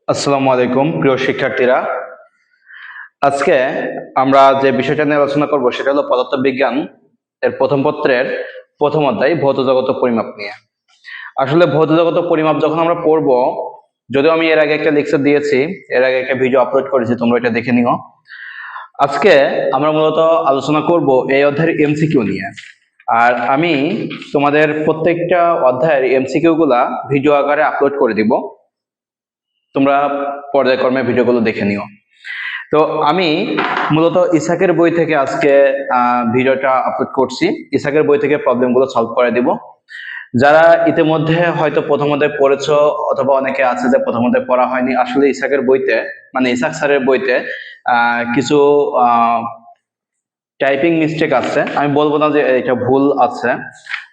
আসসালামু আলাইকুম প্রিয় শিক্ষার্থীরা। আজকে আমরা যে বিষয়টা নিয়ে আলোচনা করব সেটা হলো পদার্থবিজ্ঞান এর প্রথম পত্রের প্রথম অধ্যায় ভৌত জগৎ ও পরিমাপ নিয়ে। আসলে ভৌত জগৎ ও পরিমাপ যখন আমরা পড়ব, যদিও আমি এর আগে একটা লেকচার দিয়েছি, এর আগে একটা ভিডিও আপলোড করেছি, তোমরা এটা দেখে নিও। আজকে আমরা মূলত আলোচনা করব এই অধ্যায়ের এমসিকিউ নিয়ে। আর আমি তোমাদের প্রত্যেকটা অধ্যায়ের এমসিকিউ গুলা ভিডিও আকারে আপলোড করে দিব, তোমরা পর্যায়ক্রমে ভিডিওগুলো দেখে নিও। তো আমি মূলত ইসাকের বই থেকে আজকে ভিডিওটা আপলোড করছি। ইসাকের বই থেকে প্রবলেমগুলো সলভ করে দিব। যারা ইতিমধ্যে হয়তো প্রথম অধ্যায় পড়েছো, অথবা অনেকে আছে যে প্রথম অধ্যায় পড়া হয়নি, আসলে ইসাকের বইতে, মানে ইসাক স্যারের বইতে কিছু টাইপিং মিস্টেক আছে। আমি বলবো না যে এটা ভুল আছে,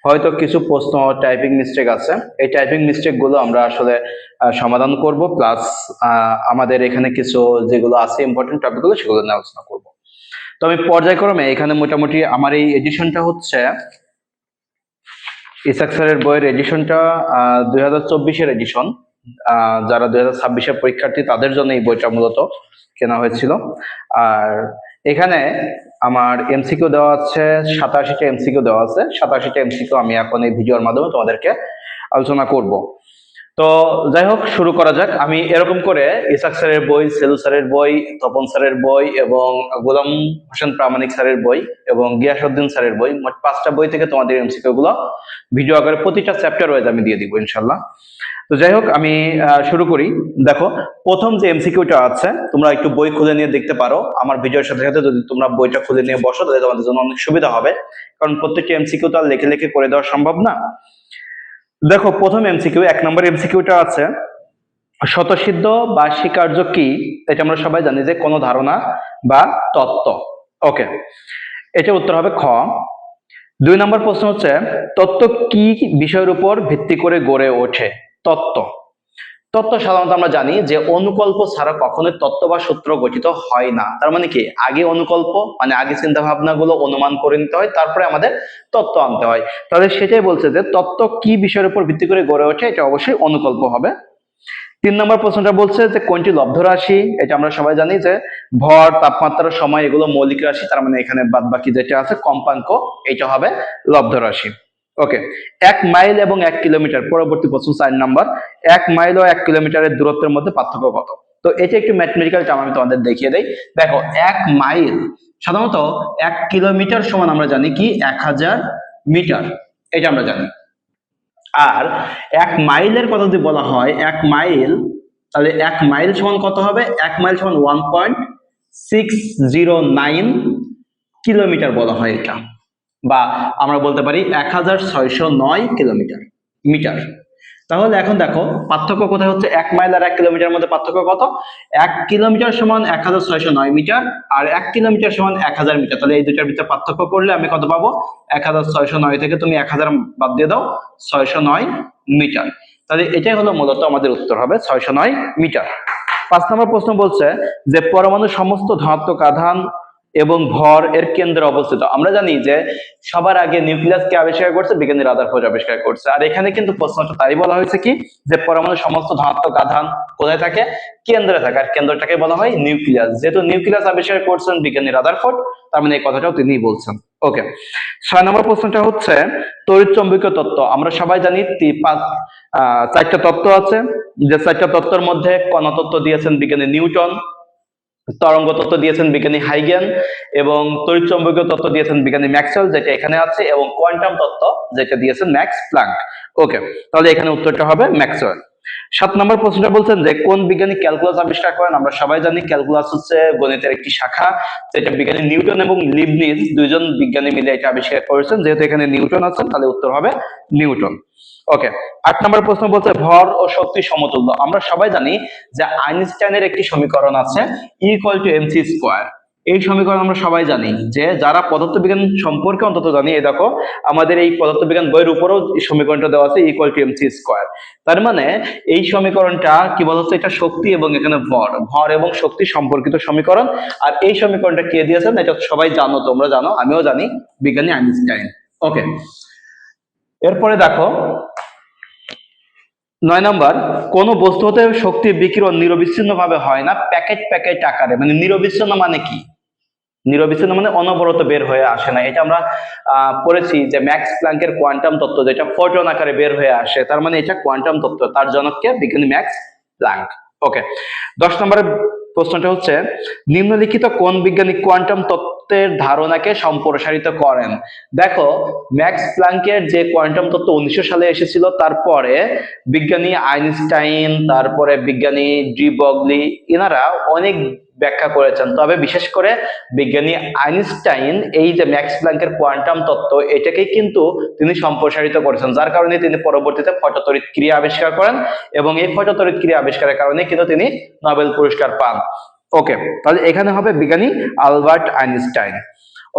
হয়তো কিছু প্রশ্ন টাইপিং মিস্টেক আছে। এই টাইপিং মিস্টেক গুলো আমরা আসলে সমাধান করব, প্লাস আমাদের এখানে কিছু যেগুলো আছে ইম্পর্টেন্ট টপিকগুলো সেগুলো নিয়ে আলোচনা করব। তো আমি পর্যায়ক্রমে এখানে মোটামুটি আমার এই এডিশনটা হচ্ছে ইসাক স্যারের বইয়ের এডিশনটা 2024-এর এডিশন। যারা 2026-এর পরীক্ষার্থী তাদের জন্য এই বইটা মূলত কেনা হয়েছিল। আর এখানে আমার এমসিকিউ দেওয়া আছে 87টা এমসিকিউ দেওয়া আছে। 87টা এমসিকিউ আমি এখন এই ভিডিওর মাধ্যমে তোমাদেরকে আলোচনা করব। তো যাই হোক, শুরু করা যাক। আমি এরকম করে ইসাক স্যারের বই, সেলু স্যারের বই, তপন স্যারের বই এবং গোলাম হোসেন প্রামাণিক স্যারের বই এবং গিয়াসউদ্দিন স্যারের বই, মোট 5টা বই থেকে তোমাদের এমসিকিউ গুলো ভিডিও আকারে প্রতিটা চ্যাপ্টার ওয়াইজ আমি দিয়ে দিব ইনশাল্লাহ। তো যাই হোক, আমি শুরু করি। দেখো, প্রথম যে এমসিকিউটা আছে, তোমরা একটু বই খুলে নিয়ে দেখতে পারো। আমার ভিডিওর সাথে সাথে যদি তোমরা বইটা খুলে নিয়ে বসো তাহলে তোমাদের জন্য অনেক সুবিধা হবে, কারণ প্রত্যেকটি এমসিকিউ তো আর লেখে লেখে করে দেওয়া সম্ভব না। দেখো, প্রথম এমসিকিউ, 1 নম্বর এমসিকিউটা আছে, স্বতঃসিদ্ধ বা স্বীকার্য কি? এটা আমরা সবাই জানি যে কোনো ধারণা বা তত্ত্ব। ওকে, এটা উত্তর হবে খ। 2 নম্বর প্রশ্ন হচ্ছে, তত্ত্ব কি বিষয়ের উপর ভিত্তি করে গড়ে ওঠে? তত্ত্ব তত্ত্ব সাধারণত আমরা জানি যে অনুকল্প ছাড়া কখনোই তত্ত্ব বা সূত্র গঠিত হয় না। তার মানে কি, আগে অনুকল্প মানে আগে চিন্তা ভাবনা গুলো অনুমান করে নিতে হয়, তারপরে আমাদের তত্ত্ব আনতে হয়। তাহলে সেটাই বলছে যে তত্ত্ব কি বিষয়ের উপর ভিত্তি করে গড়ে ওঠে, এটা অবশ্যই অনুকল্প হবে। 3 নম্বর প্রশ্নটা বলছে যে কোনটি লব্ধ রাশি? এটা আমরা সবাই জানি যে ভর, তাপমাত্রা, সময় এগুলো মৌলিক রাশি, তার মানে এখানে বাদ বাকি যেটা আছে কম্পাঙ্ক, এটা হবে লব্ধ রাশি। ওকে, 1 মাইল এবং 1 কিলোমিটার, পরবর্তী প্রশ্ন 4 নম্বর, 1 মাইল ও 1 কিলোমিটারের দূরত্বের মধ্যে পার্থক্য কত? তো এটা একটু ম্যাথমেটিক্যাল টার্ম, আমি তোমাদের দেখিয়ে দেই। দেখো, 1 মাইল সাধারণত, 1 কিলোমিটার সমান আমরা জানি কি 1000 মিটার, এটা আমরা জানি। আর 1 মাইলের কথা যদি বলা হয়, 1 মাইল, তাহলে 1 মাইল সমান কত হবে? 1 মাইল সমান 1.609 কিলোমিটার বলা হয় এটা, বা আমরা বলতে পারি 1609 কিলোমিটার মিটার। তাহলে এখন দেখো পার্থক্য কোথায় হচ্ছে, 1 মাইল আর 1 কিলোমিটার মধ্যে পার্থক্য কত? 1 কিলোমিটার সমান 1609 মিটার, আর 1 কিলোমিটার সমান 1000 মিটার। তাহলে এই দুটার ভিতরে পার্থক্য করলে আমি কত পাবো? 1609 থেকে তুমি 1000 বাদ দিয়ে দাও, 609 মিটার। তাহলে এটাই হলো মূলত আমাদের উত্তর হবে 609 মিটার। 5 নম্বর প্রশ্ন বলছে যে পরমাণু সমস্ত ধনাত্মক আধান এবং ভর এর কেন্দ্রে অবস্থিত। আমরা জানি যে সবার আগে নিউক্লিয়াস কে আবিষ্কার করছে? বিজ্ঞানী রাদারফোর্ড আবিষ্কার করছে। আর এখানে কিন্তু প্রশ্নটা তাই বলা হয়েছে কি, যে পরমাণু সমস্ত ধনাত্মক আধান কোথায় থাকে? কেন্দ্রে থাকে। আর কেন্দ্রটাকে বলা হয় নিউক্লিয়াস। যেহেতু নিউক্লিয়াস আবিষ্কার করছেন বিজ্ঞানী রাদারফোর্ড, তার মানে এই কথাটাও তিনিই বলছেন। ওকে, 6 নম্বর প্রশ্নটা হচ্ছে তড়িৎ চৌম্বকীয় তত্ত্ব। আমরা সবাই জানি 4টা তত্ত্ব আছে, যে 4টা তত্ত্বের মধ্যে কণাতত্ত্ব দিয়েছেন বিজ্ঞানী নিউটন, তরঙ্গ তত্ত্ব দিয়েছেন বিজ্ঞানী হাইগেন, এবং তড়িৎ চৌম্বকীয় তত্ত্ব দিয়েছেন বিজ্ঞানী ম্যাক্সওয়েল, যেটা এখানে আছে, এবং কোয়ান্টাম তত্ত্ব যেটা দিয়েছেন ম্যাক্স প্লাঙ্ক। ওকে, তাহলে এখানে উত্তরটা হবে ম্যাক্সওয়েল। 7 নম্বর প্রশ্নটা বলছেন যে কোন বিজ্ঞানী ক্যালকুলাস আবিষ্কার করেন? আমরা সবাই জানি ক্যালকুলাস হচ্ছে গণিতের একটি শাখা, যেটা বিজ্ঞানী নিউটন এবং লিবনিজ দুইজন বিজ্ঞানী মিলে এটা আবিষ্কার করেছেন। যেহেতু এখানে নিউটন আছেন, তাহলে উত্তর হবে নিউটন। ওকে, 8 নম্বর প্রশ্ন বলছে ভর ও শক্তি সমতুল্য। আমরা সবাই জানি যে আইনস্টাইনের একটি সমীকরণ আছে, E = mc²। এই সমীকরণ আমরা সবাই জানি, যে যারা পদার্থবিজ্ঞান সম্পর্কে অন্তত জানি, এই দেখো আমাদের এই পদার্থবিজ্ঞান বইয়ের উপরেও সমীকরণটা দেওয়া আছে, E = mc²। তার মানে এই সমীকরণটা কি বলা হচ্ছে, এটা শক্তি এবং এখানে ভর এবং শক্তি সম্পর্কিত সমীকরণ। আর এই সমীকরণটা কে দিয়েছেন? এটা সবাই জানো, তোমরা জানো, আমিও জানি, বিজ্ঞানী আইনস্টাইন। ওকে, এরপরে দেখো 9 নাম্বার, কোন বস্তু হতে শক্তি বিকিরণ নিরবিচ্ছিন্ন ভাবে হয় না প্যাকেট প্যাকেট আকারে। মানে নিরবিচ্ছিন্ন মানে কি? নিরবিচ্ছিন্ন মানে অনবরত বের হয়ে আসে না। এটা আমরা পড়েছি যে ম্যাক্স প্ল্যাঙ্কের কোয়ান্টাম তত্ত্ব, যেটা ফোটন আকারে বের হয়ে আসে, তার মানে এটা কোয়ান্টাম তত্ত্ব। তার জনককে বিজ্ঞানী ম্যাক্স প্ল্যাঙ্ক। ওকে, 10 নম্বরের প্রশ্নটা হচ্ছে, নিম্নলিখিত কোন বিজ্ঞানী কোয়ান্টাম তত্ত্বের ধারণাকে সম্প্রসারিত করেন? দেখো, ম্যাক্স প্ল্যাঙ্কের যে কোয়ান্টাম তত্ত্ব 1900 সালে এসেছিল, তারপরে বিজ্ঞানী আইনস্টাইন, তারপরে বিজ্ঞানী ডি ব্রগলি, এনারা অনেক ব্যাখ্যা করেছেন। তবে বিশেষ করে বিজ্ঞানী আইনস্টাইন এই যে ম্যাক্স প্ল্যাঙ্কের কোয়ান্টাম তত্ত্ব, এটাকে কিন্তু তিনি সম্প্রসারিত করেছেন, যার কারণে তিনি পরবর্তীতে ফটোতড়িৎ ক্রিয়া আবিষ্কার করেন এবং এই ফটোতড়িৎ ক্রিয়া আবিষ্কারের কারণে কিন্তু তিনি নোবেল পুরস্কার পান। ওকে, তাহলে এখানে হবে বিজ্ঞানী আলবার্ট আইনস্টাইন।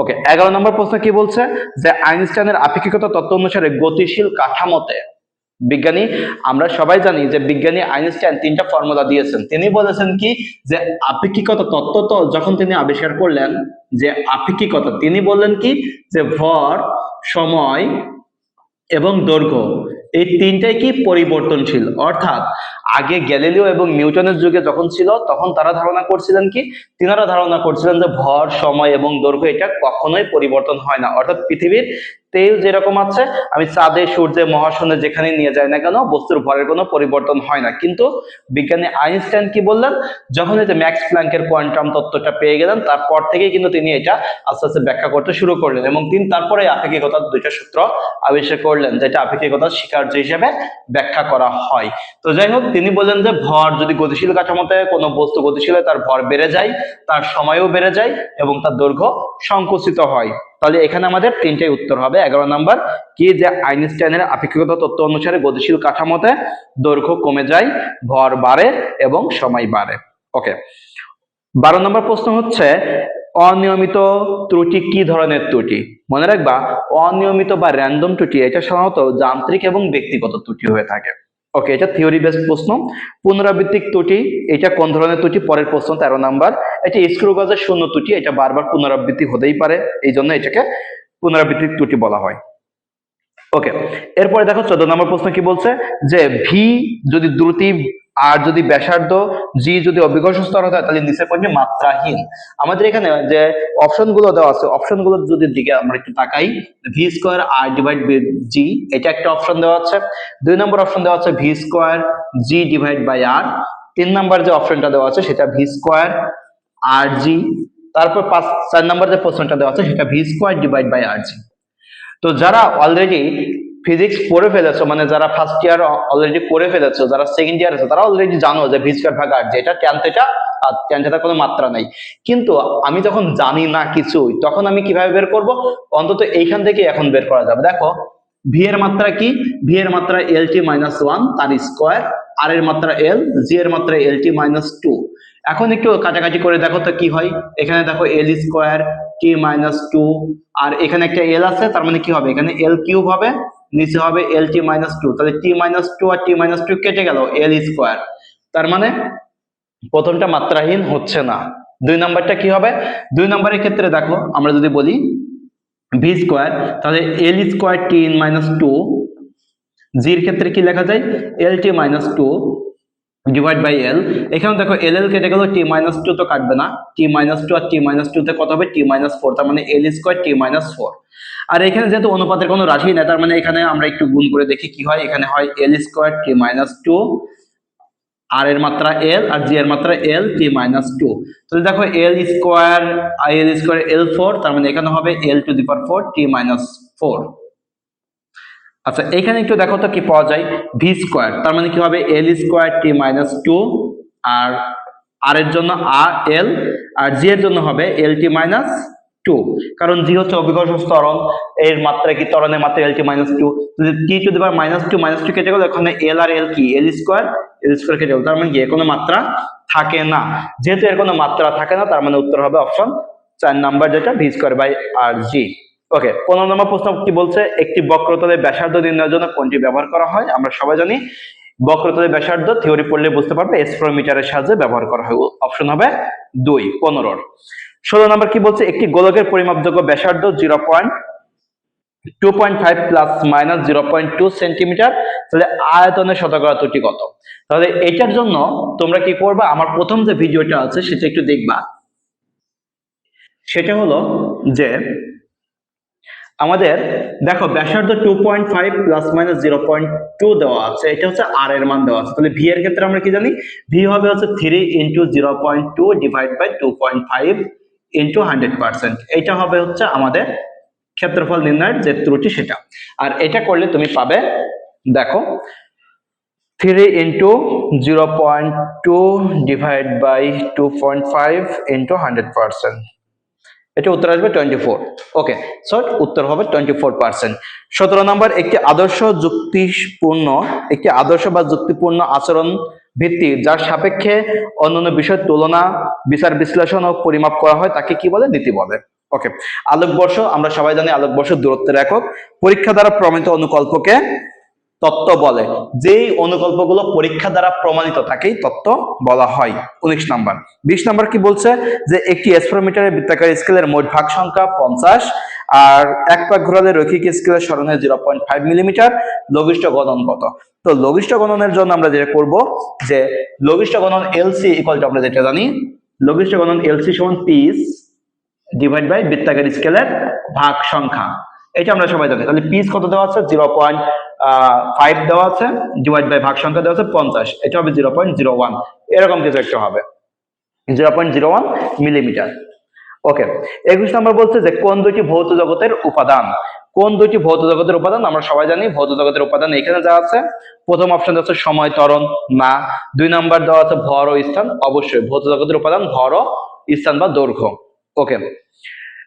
ওকে, 11 নম্বর প্রশ্ন কি বলছে, যে আইনস্টাইনের আপেক্ষিকতা তত্ত্ব অনুসারে গতিশীল কাঠামোতে বিজ্ঞানী, আমরা সবাই জানি যে বিজ্ঞানী আইনস্টাইন 3টা ফর্মুলা দিয়েছেন। তিনি বলেছেন কি, যে আপেক্ষিকতা তত্ত্ব তো যখন তিনি আবিষ্কার করলেন, যে আপেক্ষিকতা, তিনি বললেন কি, যে ভর, সময় এবং দৈর্ঘ্য, এই তিনটাই কি পরিবর্তনশীল। অর্থাৎ আগে গ্যালিলিও এবং নিউটনের যুগে যখন ছিল, তখন তারা ধারণা করছিলেন কি, তিনারা ধারণা করছিলেন যে ভর, সময় এবং দৈর্ঘ্য এটা কখনোই পরিবর্তন হয় না। অর্থাৎ পৃথিবীর তেল যেরকম আছে, আমি চাঁদে, সূর্যে, মহাশূন্যে যেখানে নিয়ে যাই না কেন, বস্তুর ভরের কোনো পরিবর্তন হয় না। কিন্তু বিজ্ঞানী আইনস্টাইন কি বললেন, যখন এই যে ম্যাক্স প্ল্যাঙ্কের কোয়ান্টাম তত্ত্বটা পেয়ে গেলেন, তারপর থেকে কিন্তু তিনি এটা আস্তে আস্তে ব্যাখ্যা করতে শুরু করলেন এবং তিনি তারপরে আপেক্ষিকতার 2টা সূত্র আবিষ্কার করলেন, যেটা আপেক্ষিকতার স্বীকার্য হিসেবে ব্যাখ্যা করা হয়। তো যাই হোক, তিনি বললেন যে ভর, যদি গতিশীল কাঠামোতে কোনো বস্তু গতিশীল হয়, তার ভর বেড়ে যায়, তার সময়ও বেড়ে যায় এবং তার দৈর্ঘ্য সংকুচিত হয়। তাহলে এখানে আমাদের 3টাই উত্তর হবে। 11 নাম্বার কি, যে আইনস্টাইনের আপেক্ষিকতা তত্ত্ব অনুসারে গতিশীল কাঠামোতে দৈর্ঘ্য কমে যায়, ভর বাড়ে এবং সময় বাড়ে। ওকে, 12 নম্বর প্রশ্ন হচ্ছে, অনিয়মিত ত্রুটি কি ধরনের ত্রুটি? মনে রাখবা, অনিয়মিত বা র্যান্ডম ত্রুটি এটা সাধারণত যান্ত্রিক এবং ব্যক্তিগত ত্রুটি হয়ে থাকে। ওকে, এটা থিওরি বেসড প্রশ্ন। পুনরাবৃত্তিক ত্রুটি, এটা কোন ধরনের ত্রুটি? পরের প্রশ্ন 13 নাম্বার, এটা স্ক্রু গাজের শূন্য ত্রুটি, এটা বারবার পুনরাবৃত্তি হতেই পারে, এই জন্য এটাকে পুনরাবৃত্তিক ত্রুটি বলা হয়। ওকে, এরপরে দেখো 14 নম্বর প্রশ্ন কি বলছে, যে ভি যদি দ্রুতি আর যদি ব্যাসার্ধ জি যদি অভিকর্ষ স্তর হয়, তাহলে নিচের কোনটি মাত্রাহীন? আমাদের এখানে যে অপশন গুলো দেওয়া আছে, অপশন গুলোর যদি দিকে আমরা একটু তাকাই, ভি স্কোয়ার আর ডিভাইড বাই জি, এটা একটা অপশন দেওয়া আছে। 2 নম্বর অপশন দেওয়া আছে V square G divide by R. 3 number যে অপশনটা দেওয়া আছে সেটা ভি স্কোয়ার আর জি। তারপর 4 নাম্বার যে প্রশ্নটা দেওয়া আছে সেটা ভি স্কোয়ার ডিভাইড বাই আর জি। তো যারা অলরেডি ফিজিক্স পড়ে ফেলেছো, মানে যারা ফার্স্ট ইয়ার অলরেডি পড়ে ফেলেছো, যারা সেকেন্ড ইয়ার আছে, তারা অলরেডি জানো যে ভি স্কয়ার ভাগ আর, যেটা ট্যান থিটা, আর ট্যান থিটার কোনো মাত্রা নাই। কিন্তু আমি যখন জানি না কিছুই, তখন আমি কিভাবে বের করব? অন্তত এইখান থেকে এখন বের করা যাবে। দেখো, ভি এর মাত্রা কি? ভি এর মাত্রা এল টি মাইনাস 1 তার স্কোয়ার, আর এর মাত্রা এল, জি এর মাত্রা এল টি মাইনাস 2। এখন একটু কাটাকাটি করে দেখো তো কি হয়। এখানে দেখো এল স্কোয়ার টি মাইনাস 2, আর এখানে একটা এল আছে, তার মানে কি হবে, এখানে এল কিউব হবে, নিচে হবে এল টি মাইনাস 2। তাহলে টি মাইনাস 2 আর টি মাইনাস 2 কেটে গেল, এল স্কোয়ার। তার মানে প্রথমটা মাত্রাহীন হচ্ছে না। 2 নাম্বারটা কি হবে? 2 নাম্বারের ক্ষেত্রে দেখো, আমরা যদি বলি ভি স্কোয়ার, তাহলে এল স্কোয়ার টি মাইনাস 2, জির ক্ষেত্রে কি লেখা যায়, এল টি মাইনাস 2 ডিভাইড বাই এল। এখানে দেখো এল এল কেটে গেল, টি মাইনাস 2 তো কাটবে না, টি মাইনাস 2 আর টি মাইনাস 2 তে কত হবে, টি মাইনাস 4। তার মানে এল স্কোয়ার টি মাইনাস 4। আর এখানে যেহেতু অনুপাতের কোনো রাশি নেই, তার মানে এখানে আমরা একটু গুণ করে দেখি কি হয়। এখানে হয় এল স্কোয়ার টি মাইনাস 2, আর এর মাত্রা এল, আর জি এর মাত্রা এল টি মাইনাস 2। তাহলে দেখো এল স্কোয়ার এল 4, তার মানে এখানে হবে এল to the power 4 T minus 4। আচ্ছা, এখানে একটু দেখো তো কি পাওয়া যায়, ভি স্কোয়ার, তার মানে কি হবে এল স্কোয়ার টি মাইনাস 2, আর আর এর জন্য আর এল, আর জি এর জন্য হবে এল টি মাইনাস 2, কারণ জি হচ্ছে অভিকর্ষ ত্বরণ, এর মাত্রা কি, ত্বরণের মাত্রা এল টি মাইনাস 2। যদি টি টু দি পাওয়ার মাইনাস 2 কেটে গেল, এখানে এল আর এল কি, এল স্কোয়ার কেটে গেল, তার মানে কি এর কোনো মাত্রা থাকে না। যেহেতু এর কোনো মাত্রা থাকে না, তার মানে উত্তর হবে অপশন 4 নাম্বার, যেটা ভি স্কোয়ার বাই আর জি। ওকে, 15 নম্বর প্রশ্ন কি বলছে, একটি বক্রতলের ব্যাসার্ধ নির্ণয়ের জন্য কোনটি ব্যবহার করা হয়? আমরা সবাই জানি বক্রতলের ব্যাসার্ধ, থিওরি পড়লে বুঝতে পারবে, স্পেরোমিটারের সাহায্যে ব্যবহার করা হয়। অপশন হবে 2, 15। 16 নম্বর কি বলছে, একটি গোলকের পরিমাপযোগ্য ব্যাসার্ধ 2.5 প্লাস মাইনাস 0.2 সেন্টিমিটার, তাহলে আয়তনের শতকরা ত্রুটি কত? তাহলে এটার জন্য তোমরা কি করবা, আমার প্রথম যে ভিডিওটা আছে সেটা একটু দেখবা। সেটা হলো যে আমাদের দেখো ব্যাসার্ধ 2.5 প্লাস মাইনাস 0.2 দেওয়া আছে, এটা হচ্ছে আর এর মান দেওয়া আছে। তাহলে ভি এর ক্ষেত্রে আমরা কি জানি, ভি হবে হচ্ছে 3 ইন্টু 0.2 ডিভাইড বাই 2.5 ইন্টু 100%। এটা হবে হচ্ছে আমাদের ক্ষেত্রফল নির্ণয়ের যে ত্রুটি সেটা। আর এটা করলে তুমি পাবে, দেখো 3 ইন্টু 0.2 ডিভাইড বাই 2.5 ইন্টু 100%, এটা উত্তর আসবে 24। ওকে, সো উত্তর হবে 24%। 17 নম্বর, একটি আদর্শ বা যুক্তিপূর্ণ আচরণ ভিত্তি যার সাপেক্ষে অন্যান্য বিষয় তুলনা, বিচার বিশ্লেষণ ও পরিমাপ করা হয় তাকে কি বলে? নীতি বলে। ওকে, আলোকবর্ষ, আমরা সবাই জানি আলোকবর্ষ দূরত্বের একক। পরীক্ষা দ্বারা প্রমাণিত অনুকল্পকে তত্ত্ব বলে। যেই অনুকল্পগুলো পরীক্ষা দ্বারা প্রমাণিত তাকেই তত্ত্ব বলা হয়। 19 নাম্বার। 20 নাম্বার কি বলছে, যে একটি স্পেরোমিটারের বৃত্তাকার স্কেলের মোট ভাগ সংখ্যা 50, আর এক পাক ঘোরালে রৈখিক স্কেলের সরণ হয় 0.5 মিলিমিটার। লঘিষ্ঠ গণন কত? তো লঘিষ্ঠ গণনের জন্য আমরা যেটা করব, যে লঘিষ্ঠ গণন এলসি ইকুয়াল টু, আমরা যেটা জানি লঘিষ্ঠ গণন এলসি সমান পিস ডিভাইড বাই বৃত্তাকার স্কেলের ভাগ সংখ্যা। এটা আমরা সবাই জানি। তাহলে পিস কত দেওয়া আছে? 0.5 দেওয়া আছে, ডিভাইড বাই ভাগ সংখ্যা দেওয়া আছে 50, এটা হবে 0.01, এরকম কিছু একটা হবে, 0.01 মিলিমিটার। ওকে, 21 নম্বর বলছে যে কোন দুইটি ভৌত জগতের উপাদান? কোন দুইটি ভৌত জগতের উপাদান? আমরা সবাই জানি ভৌত জগতের উপাদান এখানে যা আছে, প্রথম অপশন দেওয়া আছে সময় ত্বরণ, না। 2 নাম্বার দেওয়া আছে ভর ও স্থান, অবশ্যই ভৌত জগতের উপাদান ভর ও স্থান বা দৈর্ঘ্য। ওকে,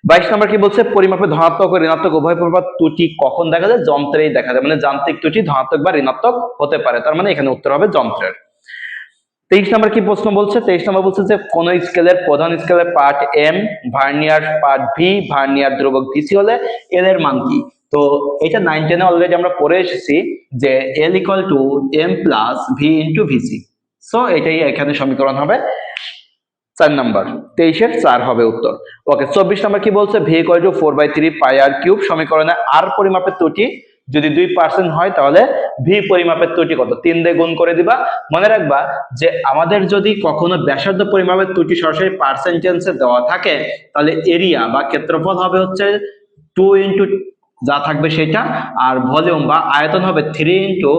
22 নম্বর কি বলছে, পরিমাপে ধনাত্মক ও ঋণাত্মক উভয় প্রকার ত্রুটি কখন দেখা যায়? যন্ত্রেই দেখা যায়, মানে যান্ত্রিক ত্রুটি ধনাত্মক বা ঋণাত্মক হতে পারে, তার মানে এখানে উত্তর হবে যন্ত্রের। 23 নম্বর কি প্রশ্ন বলছে? 23 নম্বর বলছে যে কোন স্কেলের প্রধান স্কেলের part M, vernier part V, vernier ধ্রুবক ভিসি হলে এল এর মান কি? তো এটা 9 10 এ অলরেডি আমরা পড়ে এসেছি যে L equal to M plus V into VC. So এটাই এখানে সমীকরণ হবে 4 নাম্বার, 23 এর 4 হবে উত্তর। ওকে, 24 নাম্বার কি বলছে, V equal to 4/3 pi R cube সমীকরণে আর পরিমাপের ত্রুটি যদি 2% হয় তাহলে ভি পরিমাপের ত্রুটি কত? 3 দিয়ে গুণ করে দিবা। মনে রাখবা যে আমাদের যদি কখনো ব্যাসার্ধ পরিমাপের ত্রুটি সরাসরি পার্সেন্টেজে দেওয়া থাকে, তাহলে এরিয়া বা ক্ষেত্রফল হবে হচ্ছে 2 ইন্টু যা থাকবে সেটা, আর ভলিউম বা আয়তন হবে 3 ইন্টু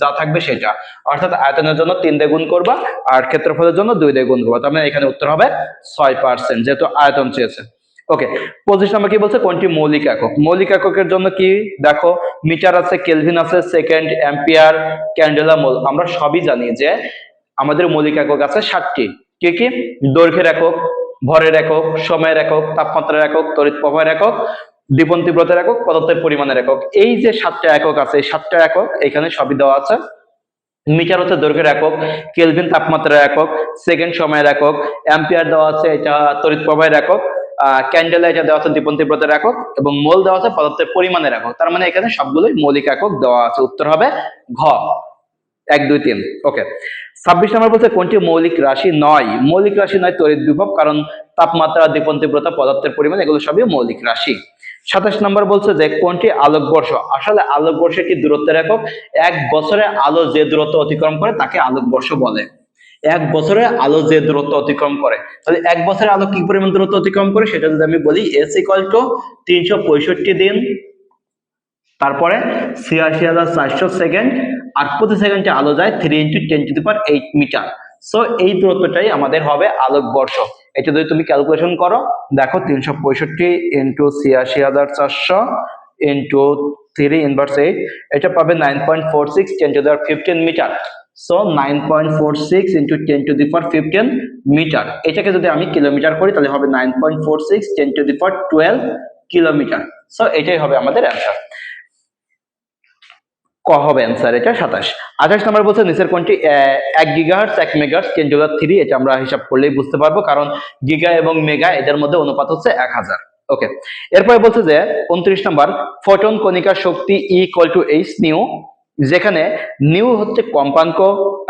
যা থাকবে সেটা। অর্থাৎ আয়তনের জন্য 3 দিয়ে গুণ করবা, আর ক্ষেত্রফলের জন্য 2 দিয়ে গুণ করবা। তার মানে এখানে উত্তর হবে 6%, যেহেতু আয়তন চেয়েছে। ওকে, 25 নম্বর কি বলছে, কোনটি মৌলিক একক? মৌলিক এককের জন্য কি দেখো, মিটার আছে, কেলভিন আছে, সেকেন্ড, অ্যাম্পিয়ার, ক্যান্ডেলা, মোল। আমরা সবই জানি যে আমাদের মৌলিক একক আছে 7টি। কি কি? দৈর্ঘ্যের একক, ভরের একক, সময়ের একক, তাপমাত্রার একক, তড়িৎ প্রবাহের একক, দীপন তীব্রতার একক, পদার্থের পরিমাণের একক। এই যে 7টা একক আছে, এই 7টা একক এখানে সবই দেওয়া আছে। মিটার হচ্ছে দৈর্ঘ্যের একক, কেলভিন তাপমাত্রার একক, সেকেন্ড সময়ের একক, অ্যাম্পিয়ার দেওয়া আছে এটা তড়িৎ প্রবাহের একক, ক্যান্ডেলা এটা দেওয়া আছে দীপন তীব্রতার একক, এবং মোল দেওয়া আছে পদার্থের পরিমাণের একক। তার মানে এখানে সবগুলোই মৌলিক একক দেওয়া আছে। উত্তর হবে ঘ, 1 2 3। ওকে, 26 নম্বর বলছে কোনটি মৌলিক রাশি নয়? মৌলিক রাশি নয় তড়িৎ বিভব, কারণ তাপমাত্রা, দীপন তীব্রতা, পদার্থের পরিমাণ এগুলো সবই মৌলিক রাশি। 27 নম্বর বলছে যে কোনটি আলোকবর্ষ? আসলে আলোকবর্ষ একটি দূরত্বের একক। 1 বছরে আলো যে দূরত্ব অতিক্রম করে তাকে আলোকবর্ষ বলে। 1 বছরে আলো যে দূরত্ব অতিক্রম করে, তাহলে 1 বছরে আলো কি পরিমাণ দূরত্ব অতিক্রম করে সেটা যদি আমি বলি, এস ইকুয়াল টু 365 দিন, তারপরে 86,400 সেকেন্ড, আর প্রতি সেকেন্ডে আলো যায় 3 ইন্টু 10⁸ মিটার। সো এই দূরত্বটাই আমাদের হবে আলোকবর্ষ। এটা যদি তুমি ক্যালকুলেশন করো, দেখো 365 ইন্টু 86,400 ইন্টু 3/8, এটা পাবে 9.46 10⁻15 মিটার। So 9.46 into 10⁻15 metre. এটাকে যদি আমি কিলোমিটার করি তাহলে হবে 9.46 10⁻12 কিলোমিটার। সো এটাই হবে আমাদের অ্যান্সার। ক হবে অ্যান্সার এটা 27। 28 নম্বর বলছে নিচের কোনটি 1 গিগাহার্টজ 1 মেগাহার্টজ 10⁻3, এটা আমরা হিসাব করলেই বুঝতে পারবো, কারণ গিগা এবং মেগা এদের মধ্যে অনুপাত হচ্ছে 1000। ওকে, এরপরে বলছে যে 29 নম্বর, ফোটন কণিকার শক্তি E = h নিউ, যেখানে নিউ হচ্ছে কম্পাঙ্ক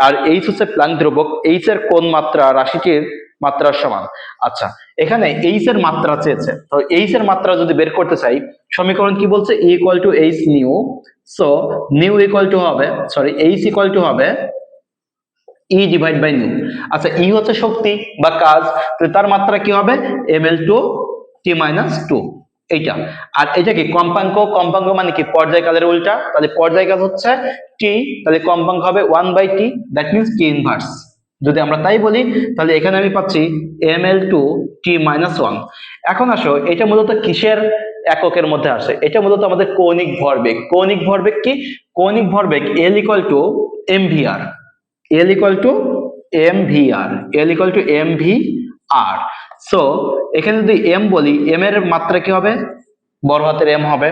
আর এইচ হচ্ছে প্লাঙ্ক ধ্রুবক। এইচ এর কোন মাত্রা রাশিটির মাত্রার সমান। আচ্ছা, এখানে এইচ এর মাত্রা চেয়েছে, তো এইচ এর মাত্রা যদি বের করতে চাই, সমীকরণ কি বলছে, E equal to H new. So new equal to হবে, সরি, এইচ ইকুয়াল টু হবে ই ডিভাইড বাই নিউ। আচ্ছা, ই হচ্ছে শক্তি বা কাজ, তো তার মাত্রা কি হবে, ml টু টি মাইনাস টু, এইটা। আর এটা কি কম্পাঙ্ক, কম্পাঙ্ক মানে কি পর্যায়কালের উল্টা, তাহলে পর্যায়কাল হচ্ছে টি, তাহলে কম্পাঙ্ক হবে 1/t, that means T inverse. যদি আমরা তাই বলি, তাহলে এখানে আমি পাচ্ছি ml টু টি মাইনাস ওয়ান। এখন আসো, এটা মূলত কিসের এককের মধ্যে আসে, এটা মূলত আমাদের কৌণিক ভরবেগ। কৌণিক ভরবেগ কি, কৌণিক ভরবেগ L equal to mvr, L equal to mvr, L equal to mvr। So এখানে যদি m বলি, m এর মাত্রা কি হবে, বড় হাতের m হবে,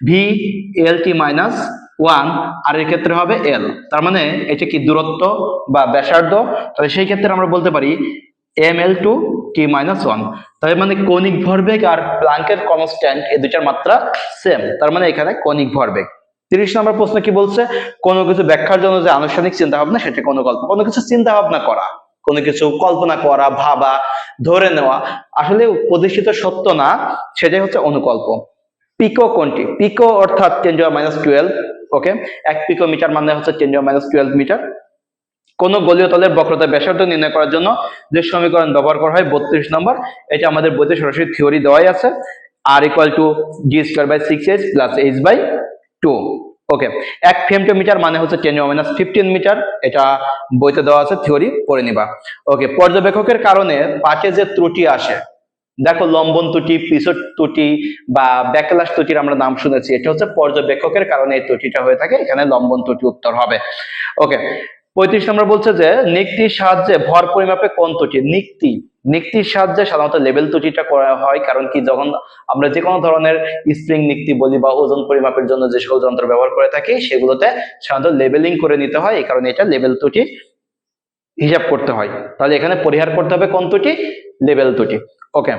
v lt মাইনাস ওয়ান, আর এর ক্ষেত্রে হবে l, তার মানে এটা কি দূরত্ব বা ব্যাসার্ধ, তাহলে সেই ক্ষেত্রে আমরা বলতে পারি ml টু টি মাইনাস ওয়ান। তার মানে কৌণিক ভরবেগ আর প্লাঙ্কের কনস্ট্যান্ট এই দুইটার মাত্রা সেম, তার মানে এখানে কৌণিক ভরবেগ। 30 নম্বর প্রশ্ন কি বলছে, কোনো কিছু ব্যাখ্যার জন্য যে আনুষ্ঠানিক চিন্তা ভাবনা, সেটা কোনো গল্প, কোনো কিছু চিন্তা ভাবনা করা, কোনো কিছু কল্পনা করা, ভাবা, ধরে নেওয়া, আসলে প্রতিষ্ঠিত সত্য না, সেটাই হচ্ছে অনুকল্প। পিকো কোনটি, পিকো অর্থাৎ 10⁻12, ওকে, 1 পিকো মিটার মানে হচ্ছে 10⁻12 মিটার। কোন গলীয় তলের বক্রতা ব্যাসার্ধ নির্ণয় করার জন্য যে সমীকরণ ব্যবহার করা হয় 32 নম্বর, এটা আমাদের বইতে সরাসরি থিওরি দেওয়াই আছে, r equal to g square by 6h plus h by 2। Okay, 1 femtometre মানে হচ্ছে 10⁻15 মিটার, এটা বইতে দেওয়া আছে, থিওরি পড়ে নিবা। ওকে, পর্যবেক্ষকের কারণে পাঠে যে ত্রুটি আসে, দেখো লম্বন ত্রুটি, পিছট ত্রুটি বা ব্যাকলাশ ত্রুটির আমরা নাম শুনেছি, এটা হচ্ছে পর্যবেক্ষকের কারণে এই ত্রুটিটা হয়ে থাকে, এখানে লম্বন ত্রুটি উত্তর হবে। ওকে, 35 নম্বর বলছে যে নিক্তির সাহায্যে ভর পরিমাপে কোন ত্রুটি, নিক্তির সাহায্যে সাধারণত লেভেল ত্রুটিটা করা হয়, কারণ কি যখন আমরা যে কোনো ধরনের স্প্রিং নিক্তি বলি বা ওজন পরিমাপের জন্য যে সকল যন্ত্র ব্যবহার করে থাকি, সেগুলোতে সাধারণত লেভেলিং করে নিতে হয়, এই কারণে এটা লেভেল ত্রুটি হিসাব করতে হয়। তাহলে এখানে পরিহার করতে হবে কোন ত্রুটি, লেভেল ত্রুটি। ওকে,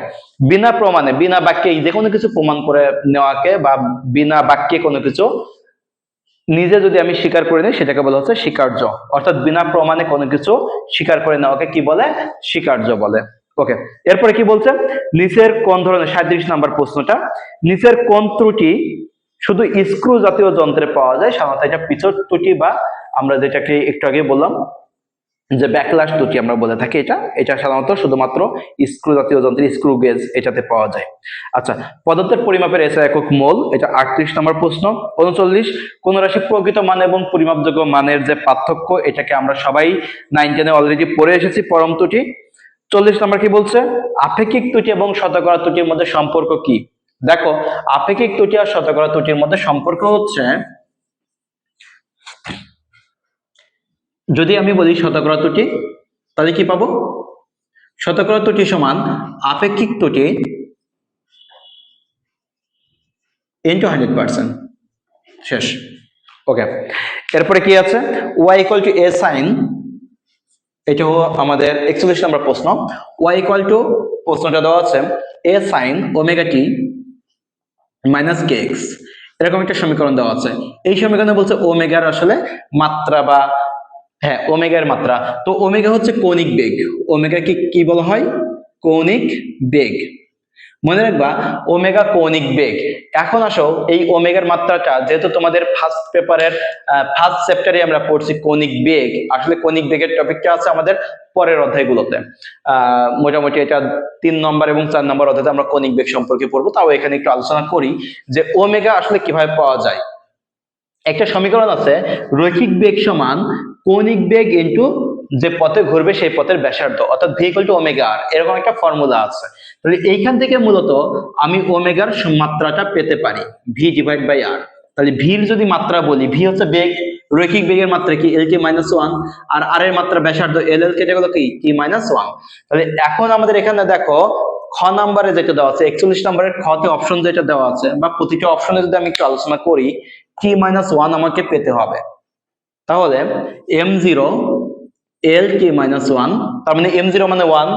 বিনা প্রমাণে, বিনা বাক্যে যে কোনো কিছু প্রমাণ করে নেওয়াকে বা বিনা বাক্যে কোনো কিছু নিজে যদি আমি স্বীকার করে নিই, সেটাকে বলা হচ্ছে স্বীকার্য, অর্থাৎ বিনা প্রমাণে কোনো কিছু স্বীকার করে নেওয়াকে কি বলে, স্বীকার্য বলে। ওকে, এরপরে কি বলছে, নিচের কোন ধরনের, 37 নম্বর প্রশ্নটা, নিচের কোন ত্রুটি শুধু স্ক্রু জাতীয় যন্ত্রে পাওয়া যায়, সাধারণত এটা পিছট ত্রুটি বা আমরা যেটাকে একটু আগে বললাম যে ব্যাকলাশ ত্রুটি আমরা বলে থাকি, এটা সাধারণত শুধুমাত্র স্ক্রু জাতীয় যন্ত্রে, স্ক্রু গেজ, এটাতে পাওয়া যায়। আচ্ছা, পদার্থের পরিমাপের এসআই একক মোল, এটা 38 নম্বর প্রশ্ন। 39, কোন রাশি প্রকৃত মান এবং পরিমাপযোগ্য মানের যে পার্থক্য, এটাকে আমরা সবাই 9, 10 অলরেডি পড়ে এসেছি, পরম ত্রুটি। 40 নম্বর কি বলছে, আপেক্ষিক ত্রুটি এবং শতকরা ত্রুটির মধ্যে সম্পর্ক কি, দেখো আপেক্ষিক ত্রুটি আর শতকরা ত্রুটির মধ্যে সম্পর্ক হচ্ছে, যদি আমি বলি শতকরা ত্রুটি, তাহলে কি পাবো, শতকরা ত্রুটি সমান আপেক্ষিক ত্রুটি ইনটু 100%, শেষ। ওকে, এরপরে কি আছে, y equal to a sin, এটা আমাদের 41 নম্বর প্রশ্ন। y ইকুয়াল টু, প্রশ্নটা দেওয়া আছে a sin omega t minus kx, এরকম একটা সমীকরণ দেওয়া আছে। এই সমীকরণে বলছে ওমেগার আসলে মাত্রা বা, হ্যাঁ, ওমেগার মাত্রা, তো ওমেগা হচ্ছে কৌণিক বেগ, ওমেগা কি বলা হয়, কৌণিক বেগ, মনে রাখবা ওমেগা কৌণিক বেগ। এখন আসো, এই ওমেগার মাত্রাটা যেহেতু তোমাদের ফার্স্ট পেপারের ফার্স্ট চ্যাপ্টারে আমরা পড়ছি কৌণিক বেগ, আসলে কৌণিক বেগের টপিকটা আছে আমাদের পরের অধ্যায়গুলোতে, মোটামুটি এটা 3 নম্বর এবং 4 নম্বর অধ্যায়ে আমরা কৌণিক বেগ সম্পর্কে পড়বো, তাও এখানে একটু আলোচনা করি যে ওমেগা আসলে কিভাবে পাওয়া যায়। একটা সমীকরণ আছে, রৈখিক বেগ সমান কৌণিক বেগ ইনটু যে পথে ঘুরবে সেই পথের ব্যাসার্ধ, অর্থাৎ ভি ইকুয়াল টু ওমেগা আর, এরকম একটা ফর্মুলা আছে। তাহলে এইখান থেকে মূলত আমি ওমেগার মাত্রাটা পেতে পারি, ভি ডিভাইড বাই আর। তাহলে ভির যদি মাত্রা বলি, ভি হচ্ছে বেগ, রৈখিক বেগের মাত্রা কি এল টি মাইনাস ওয়ান, আর আর এর মাত্রা ব্যাসার্ধ এল এল কেটে গেল কি টি মাইনাস ওয়ান। তাহলে এখন আমাদের এখানে দেখো খ নাম্বারে যেটা দেওয়া আছে, 41 নম্বরের খতে অপশন যেটা দেওয়া আছে, বা প্রতিটা অপশনে যদি আমি একটু আলোচনা করি, টি মাইনাস ওয়ান আমাকে পেতে হবে। তাহলে m0 lt মাইনাস ওয়ান, তার মানে m0 মানে 1,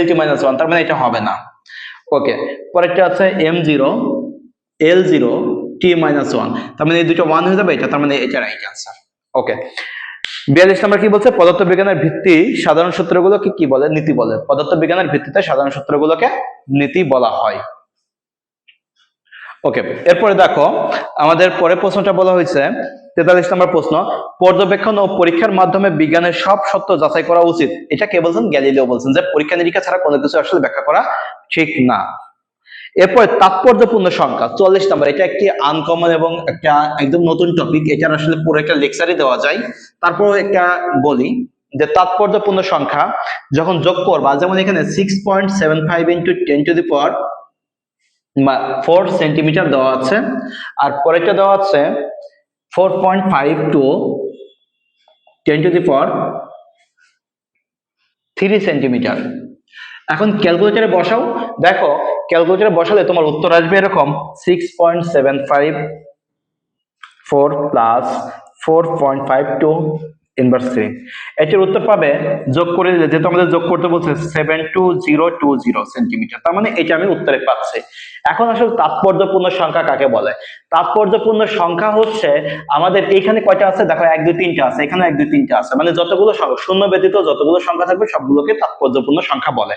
lt মাইনাস ওয়ান, তার মানে এটা হবে না। ওকে, পরেরটা আছে m0 l0 t minus one, তার মানে এই দুটো 1 হয়ে যাবে, এটা তার মানে এটা রাইট আনসার। ওকে, 42 নম্বর কি বলছে, পদার্থবিজ্ঞানের ভিত্তি সাধারণ সূত্রগুলোকে কি বলে, নীতি বলে। পদার্থবিজ্ঞানের ভিত্তিতে সাধারণ সূত্রগুলোকে নীতি বলা হয়। ওকে, এরপরে দেখো আমাদের পরে প্রশ্নটা বলা হয়েছে 43 নম্বর প্রশ্ন, পর্যবেক্ষণ ও পরীক্ষার মাধ্যমে বিজ্ঞানের সব সত্য যাচাই করা উচিত। এটা কে বলছেন? গ্যালিলিও বলছেন যে পরীক্ষা নিরীক্ষা ছাড়া কোনো কিছু আসলে ব্যাখ্যা করা ঠিক না। এরপরে তাৎপর্যপূর্ণ সংখ্যা 44 নম্বর, এটা একটি আনকমন এবং একটা একদম নতুন টপিক, এটার আসলে পুরো একটা লেকচারই দেওয়া যায়, তারপর একটা বলি যে তাৎপর্যপূর্ণ সংখ্যা যখন যোগ করবা, যেমন এখানে 6.75 into 10 to the power 4 centimetre দেওয়া আছে, আর পরেরটা দেওয়া আছে 4.5 to 10 to the power 3 centimetre. এখন ক্যালকুলেটরে বসাও, দেখো ক্যালকুলেটরে বসালে তোমার উত্তর আসবে এরকম 6.754 প্লাস 4.52 ইনভার্স 3। এটার উত্তর পাবে যোগ করে দিলে, যেহেতু আমাদের যোগ করতে বলছে 72020 সেন্টিমিটার, তার মানে এটা আমি উত্তরে পাচ্ছি। এখন আসলে তাৎপর্যপূর্ণ সংখ্যা কাকে বলে? তাৎপর্যপূর্ণ সংখ্যা হচ্ছে আমাদের এখানে কয়টা আছে, দেখো 1 2 3টা আছে, এখানে 1 2 3টা আছে, মানে যতগুলো সংখ্যা শূন্য ব্যতীত যতগুলো সংখ্যা থাকবে সবগুলোকে তাৎপর্যপূর্ণ সংখ্যা বলে।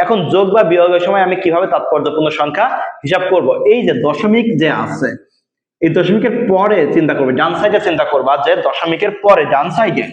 এখন যোগ বা বিয়োগের সময় আমি কিভাবে তাৎপর্যপূর্ণ সংখ্যা হিসাব করব? এই যে দশমিক যে আছে, এই দশমিকের পরে চিন্তা করবে, ডান সাইডে চিন্তা করবা যে দশমিকের পরে ডান সাইডে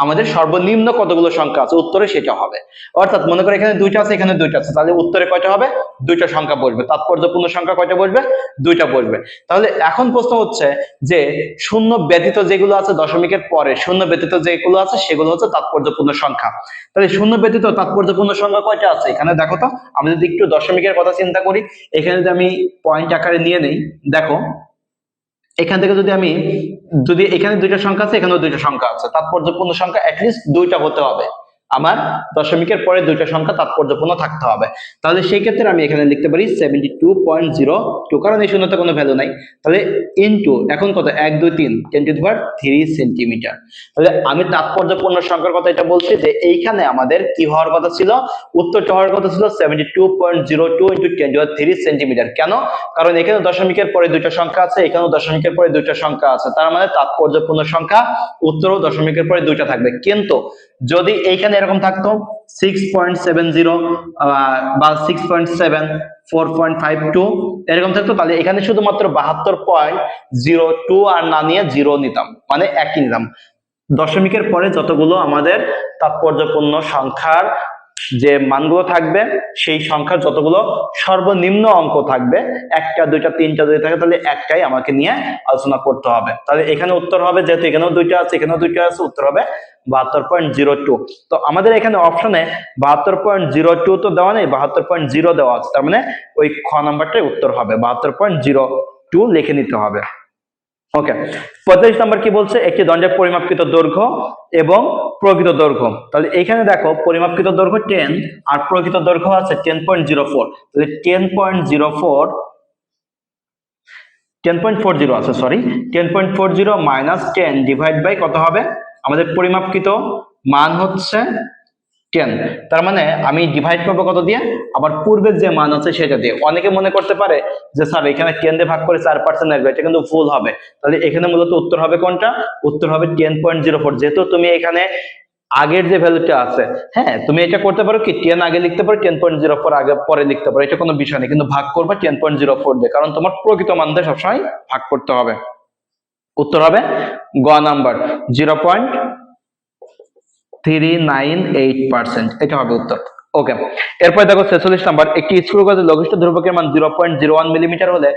আমাদের সর্বনিম্ন কতগুলো সংখ্যা আছে, উত্তরে সেটা হবে। অর্থাৎ মনে করে এখানে 2টা আছে, এখানে 2টা আছে, তাহলে উত্তরে কয়টা হবে? 2টা সংখ্যা বসবে। তাৎপর্যপূর্ণ সংখ্যা কয়টা বসবে? 2টা বসবে। তাহলে এখন প্রশ্ন হচ্ছে যে শূন্য ব্যতীত যেগুলো আছে দশমিকের পরে, শূন্য ব্যতীত যেগুলো আছে সেগুলো হচ্ছে তাৎপর্যপূর্ণ সংখ্যা। তাহলে শূন্য ব্যতীত তাৎপর্যপূর্ণ সংখ্যা কয়টা আছে? এখানে দেখো তো, আমি যদি একটু দশমিকের কথা চিন্তা করি, এখানে যদি আমি পয়েন্ট আকারে নিয়ে নেই, দেখো এখান থেকে যদি এখানে 2টা সংখ্যা আছে, এখানেও 2টা সংখ্যা আছে, তাৎপর্যপূর্ণ সংখ্যা অ্যাটলিস্ট 2টা হতে হবে, আমার দশমিকের পরে 2টা সংখ্যা তাৎপর্যপূর্ণ থাকতে হবে। তাহলে সেই ক্ষেত্রে আমি এখানে লিখতে পারি 72.02, কারণ এই শূন্যতে কোনো ভ্যালু নাই। তাহলে ইনটু এখন কত, 1 2 3 10 টু দি পাওয়ার 3 সেন্টিমিটার। তাহলে আমি তাৎপর্যপূর্ণ সংখ্যার কথা এটা বলছি যে এইখানে আমাদের কি হওয়ার কথা ছিল, উত্তরটা হওয়ার কথা ছিল 72.02 into 10 to the power 3 centimetre. কেন? কারণ এখানে দশমিকের পরে 2টা সংখ্যা আছে, এখানেও দশমিকের পরে 2টা সংখ্যা আছে, তার মানে তাৎপর্যপূর্ণ সংখ্যা উত্তরও দশমিকের পরে 2টা থাকবে। কিন্তু যদি এইখানে এরকম থাকতো 6.70 বা 6.7 4.52 এরকম থাকতো, তাহলে এখানে শুধুমাত্র 72.02 আর না নিয়ে 0 নিতাম, মানে একই নিতাম। দশমিকের পরে যতগুলো আমাদের তাৎপর্যপূর্ণ সংখ্যার যে মানগুলো থাকবে, সেই সংখ্যার যতগুলো সর্বনিম্ন অঙ্ক থাকবে, 1টা 2টা 3টা যদি থাকে, তাহলে একটাই আমাকে নিয়ে আলোচনা করতে হবে। তাহলে এখানে উত্তর হবে, যেহেতু এখানেও 2টা আছে, এখানেও 2টা আছে, উত্তর হবে 72.02। তো আমাদের এখানে অপশনে 72.02 তো দেওয়া নেই, 72.0 দেওয়া আছে, তার মানে ওই খ নাম্বারটাই উত্তর হবে, 72.02 লিখে নিতে হবে। ওকে, 45 নম্বর কি বলছে, একটি দণ্ডের পরিমাপকৃত দৈর্ঘ্য এবং প্রকৃত দৈর্ঘ্য। তাহলে এখানে দেখো পরিমাপকৃত দৈর্ঘ্য 10 আর প্রকৃত দৈর্ঘ্য আছে 10.04। তাহলে 10.40 আছে, সরি 10.40 মাইনাস 10 ডিভাইড বাই কত হবে, আমাদের পরিমাপকৃত মান হচ্ছে 10, তার মানে আমি ডিভাইড করবো কত দিয়ে, আবার পূর্বের যে মান আছে সেটা দিয়ে। অনেকে মনে করতে পারে যে স্যার এখানে 10 দিয়ে ভাগ করে 4% আসবে, এটা কিন্তু ভুল হবে। তাহলে এখানে মূলত উত্তর হবে কোনটা, উত্তর হবে 10.04। যেহেতু তুমি এখানে আগের যে ভ্যালুটা আছে, হ্যাঁ তুমি এটা করতে পারো কি 10 আগে লিখতে পারো, 10.04 আগে পরে লিখতে পারো, এটা কোনো বিষয় নেই, কিন্তু ভাগ করবে 10.04 দিয়ে, কারণ তোমার প্রকৃত মান দিয়ে সবসময় ভাগ করতে হবে। উত্তর হবে গ নাম্বার 0.398%, এটা হবে উত্তর। ওকে, এরপর দেখো 46 নাম্বার, একটি স্থূল গজের লঘিষ্ঠ ধ্রুবকের মান 0.01 মিলিমিটার হলে,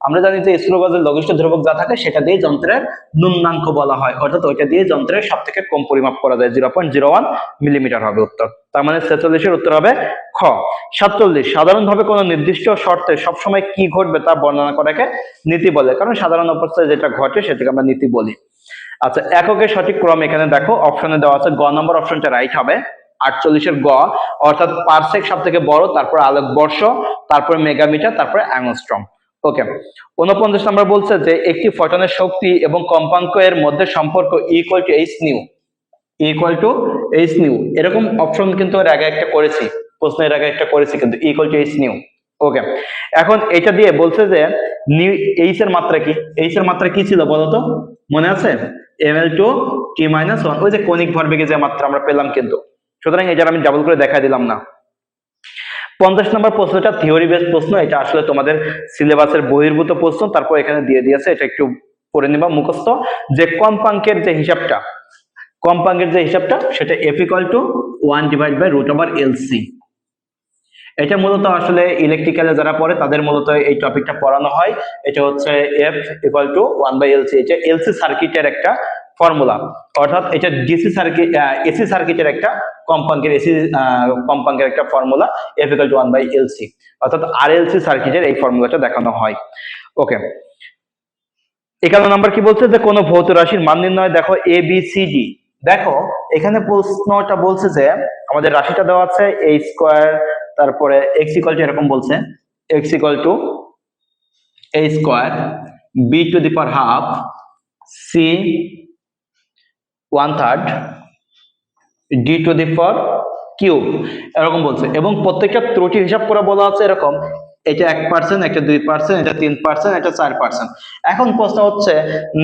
আমরা জানি যে স্থূল গজের লঘিষ্ঠ ধ্রুবক যা থাকে সেটা দিয়ে যন্ত্রের ন্যূনাঙ্ক বলা হয়, অর্থাৎ ওইটা দিয়ে যন্ত্রের সব থেকে কম পরিমাপ করা যায়, 0.01 মিলিমিটার হবে উত্তর। তার মানে 46 এর উত্তর হবে খ। 47, সাধারণভাবে কোনো নির্দিষ্ট শর্তে সবসময় কি ঘটবে তা বর্ণনা করাকে নীতি বলে, কারণ সাধারণ অবস্থায় যেটা ঘটে সেটাকে আমরা নীতি বলি। আচ্ছা, এককের সঠিক ক্রম এখানে দেখো অপশনে দেওয়া আছে, গ নম্বর অপশনটা রাইট হবে। 48 এর গ, অর্থাৎ পারসেক সব থেকে বড়, তারপর আলোকবর্ষ, তারপরে মেগামিটার, তারপরে অ্যাংস্ট্রম। ওকে, 49 নম্বর বলছে যে একটি ফটনের শক্তি এবং কম্পাঙ্ক এর মধ্যে সম্পর্ক equal to H new, equal to H new, এরকম অপশন কিন্তু এর আগে একটা করেছি, প্রশ্নের আগে একটা করেছি কিন্তু, ইকুয়াল টু এইচ নিউ। ওকে, এখন এটা দিয়ে বলছে যে এইচ এর মাত্রা কি, এইচ এর মাত্রা কি ছিল বলতো, মনে আছে? ml2t-1, ওই যে কণিক ভরবেগে যে মাত্রা আমরা পেলাম কিন্তু। সুতরাং এটা আমি ডাবল করে দেখা দিলাম না। 50 নম্বর প্রশ্নটা থিওরি বেসড প্রশ্ন, এটা আসলে তোমাদের সিলেবাসের বহির্ভূত প্রশ্ন, তারপর এখানে দিয়ে দিয়েছে, এটা একটু পড়ে নিবা মুখস্থ, যে কম্পাঙ্কের যে হিসাবটা, কম্পাঙ্কের যে হিসাবটা সেটা f = 1/√LC। এটা মূলত আসলে ইলেকট্রিক্যালে যারা পড়ে তাদের মূলত এই টপিকটা পড়ানো হয়। এটা হচ্ছে f = 1/LC, এটা এলসি সার্কিটের একটা ফর্মুলা, অর্থাৎ এটা ডিসি সার্কিট, এসি সার্কিটের একটা কম্পাঙ্কের, এসি কম্পাঙ্কের একটা ফর্মুলা f = 1/LC, অর্থাৎ আরএলসি সার্কিটের এই ফর্মুলাটা দেখানো হয়। ওকে, 51 নাম্বার কি বলছে, যে কোন ভৌত রাশির মান নির্ণয়, দেখো এ বি সি ডি। দেখো এখানে প্রশ্নটা বলছে যে আমাদের রাশিটা দেওয়া আছে a², তারপরে x = এরকম বলছে, x = a², b⁻½ c 1/3 d⁻³ এরকম বলছে, এবং প্রত্যেকটা ত্রুটি হিসাব করে বলা আছে এরকম, এটা 1%, এটা 2%, এটা 3%, এটা 4%। এখন প্রশ্ন হচ্ছে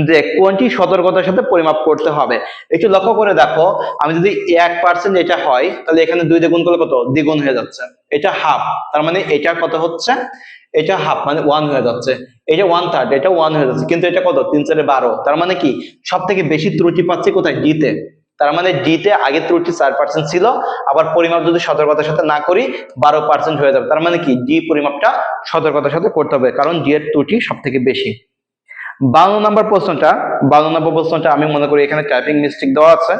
যে কোনটি সতর্কতার সাথে পরিমাপ করতে হবে। একটু লক্ষ্য করে দেখো, আমি যদি 1% এটা হয়, তাহলে এখানে 2 দিয়ে গুণ করলে কত, দ্বিগুণ হয়ে যাচ্ছে, এটা হাফ, তার মানে এটা কত হচ্ছে, এটা হাফ মানে 1 হয়ে যাচ্ছে, এটা 1/3, এটা 1 হয়ে যাচ্ছে, কিন্তু এটা কত, 3×4 = 12, তার মানে কি সব থেকে বেশি ত্রুটি পাচ্ছি কোথায়, ডি তে। তার মানে ডি তে আগে ত্রুটি 4% ছিল, আবার পরিমাপ যদি সতর্কতার সাথে না করি 12% হয়ে যাবে, তার মানে কি ডি পরিমাপটা সতর্কতার সাথে করতে হবে, কারণ ডি এর ত্রুটি সব থেকে বেশি। 52 নম্বর প্রশ্নটা আমি মনে করি এখানে টাইপিং মিস্টেক দেওয়া আছে।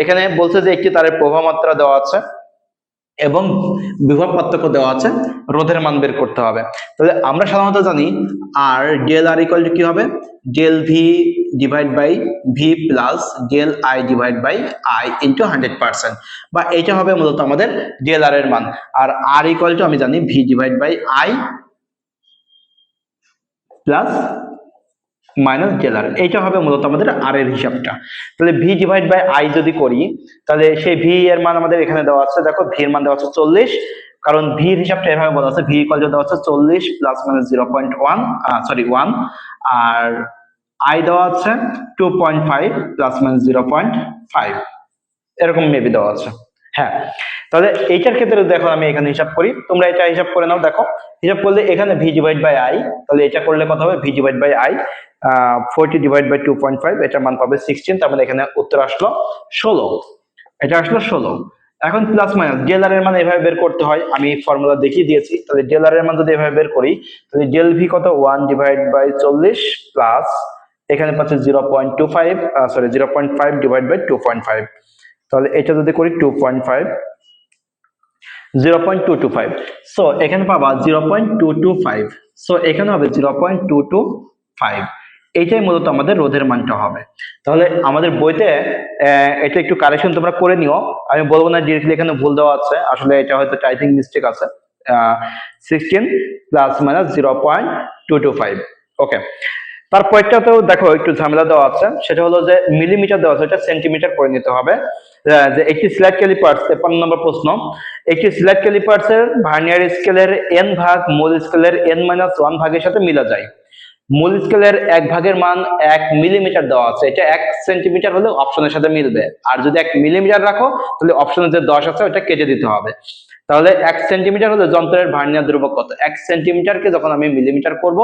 এখানে বলছে যে একটি তারের প্রবাহ মাত্রা দেওয়া আছে এবং বিভব পার্থক্য দেওয়া আছে, রোধের মান বের করতে হবে। তাহলে আমরা সাধারণত জানি আর ডেল আর ইকুয়াল টু কি হবে, del V divide by V plus del I divide by I into 100%, বা এটা হবে মূলত আমাদের ডেল আর এর মান, আর আর ইকুয়াল টু আমি জানি V divide by I plus minus del R, এইটা হবে মূলত আমাদের আর এর হিসাবটা। তাহলে ভি ডিভাইড বাই আই যদি করি, তাহলে সেই ভি এর মান আমাদের এখানে দেওয়া আছে, দেখো ভি এর মান দেওয়া আছে 40, কারণ ভি এর হিসাবটা এভাবে বলা আছে, ভি ইকুয়াল টু দেওয়া আছে 40 প্লাস মাইনাস 1, আর আই দেওয়া আছে 2.5 প্লাস মাইনাস 0.5, এরকম মেবি দেওয়া আছে। হ্যাঁ, তাহলে এইটার ক্ষেত্রে দেখো আমি এখানে হিসাব করি, তোমরা এটা হিসাব করে নাও। দেখো হিসাব করলে এখানে ভি ডিভাইড বাই আই, তাহলে এটা করলে কত হবে, V divide by I 40 divide by 2.5, এটার মান পাবে 16, তার মানে এখানে উত্তর আসলো 16, এটা আসলো 16। এখন প্লাস মাইনাস ডেল আর এর মান এভাবে বের করতে হয়, আমি ফর্মুলা দেখিয়ে দিয়েছি। তাহলে ডেল আর এর মান যদি এভাবে বের করি, তাহলে ডেল ভি কত, 1 ডিভাইড বাই 40 প্লাস এখানে পাচ্ছে 0.5 ডিভাইড বাই 2.5, তাহলে এটা যদি করি 2.5, 0.225, সো এখানে পাবা 0.225, সো এখানে হবে 0.225, এইটাই মূলত আমাদের রোধের মানটা হবে। তাহলে আমাদের বইতে এটা একটু কারেকশন তোমরা করে নিও, আমি বলবো না ডিরেক্টলি এখানে ভুল দেওয়া আছে, আসলে এটা হয়তো টাইপিং মিস্টেক আছে, 16 প্লাস মাইনাস 0.225। ওকে, তারপরটাতেও দেখো একটু ঝামেলা দেওয়া আছে, সেটা হলো যে মিলিমিটার দেওয়া আছে, এটা সেন্টিমিটার করে নিতে হবে। যে একটি স্ল্যাট ক্যালিপার্স, 53 নম্বর প্রশ্ন, একটি স্ল্যাট ক্যালিপার্স এর ভার্নিয়ার স্কেলের n ভাগ মূল স্কেলের n-1 ভাগের সাথে মিলা যায়। মূল স্কেলের 1 ভাগের মান 1 মিলিমিটার দেওয়া আছে, এটা 1 সেন্টিমিটার হলে অপশনের সাথে মিলবে, আর যদি 1 মিলিমিটার রাখো তাহলে অপশনে যে 10 আছে ওটা কেটে দিতে হবে। তাহলে 1 সেন্টিমিটার হলে যন্ত্রের ভার্নিয়ার ধ্রুবক কত, 1 সেন্টিমিটারকে যখন আমি মিলিমিটার করব,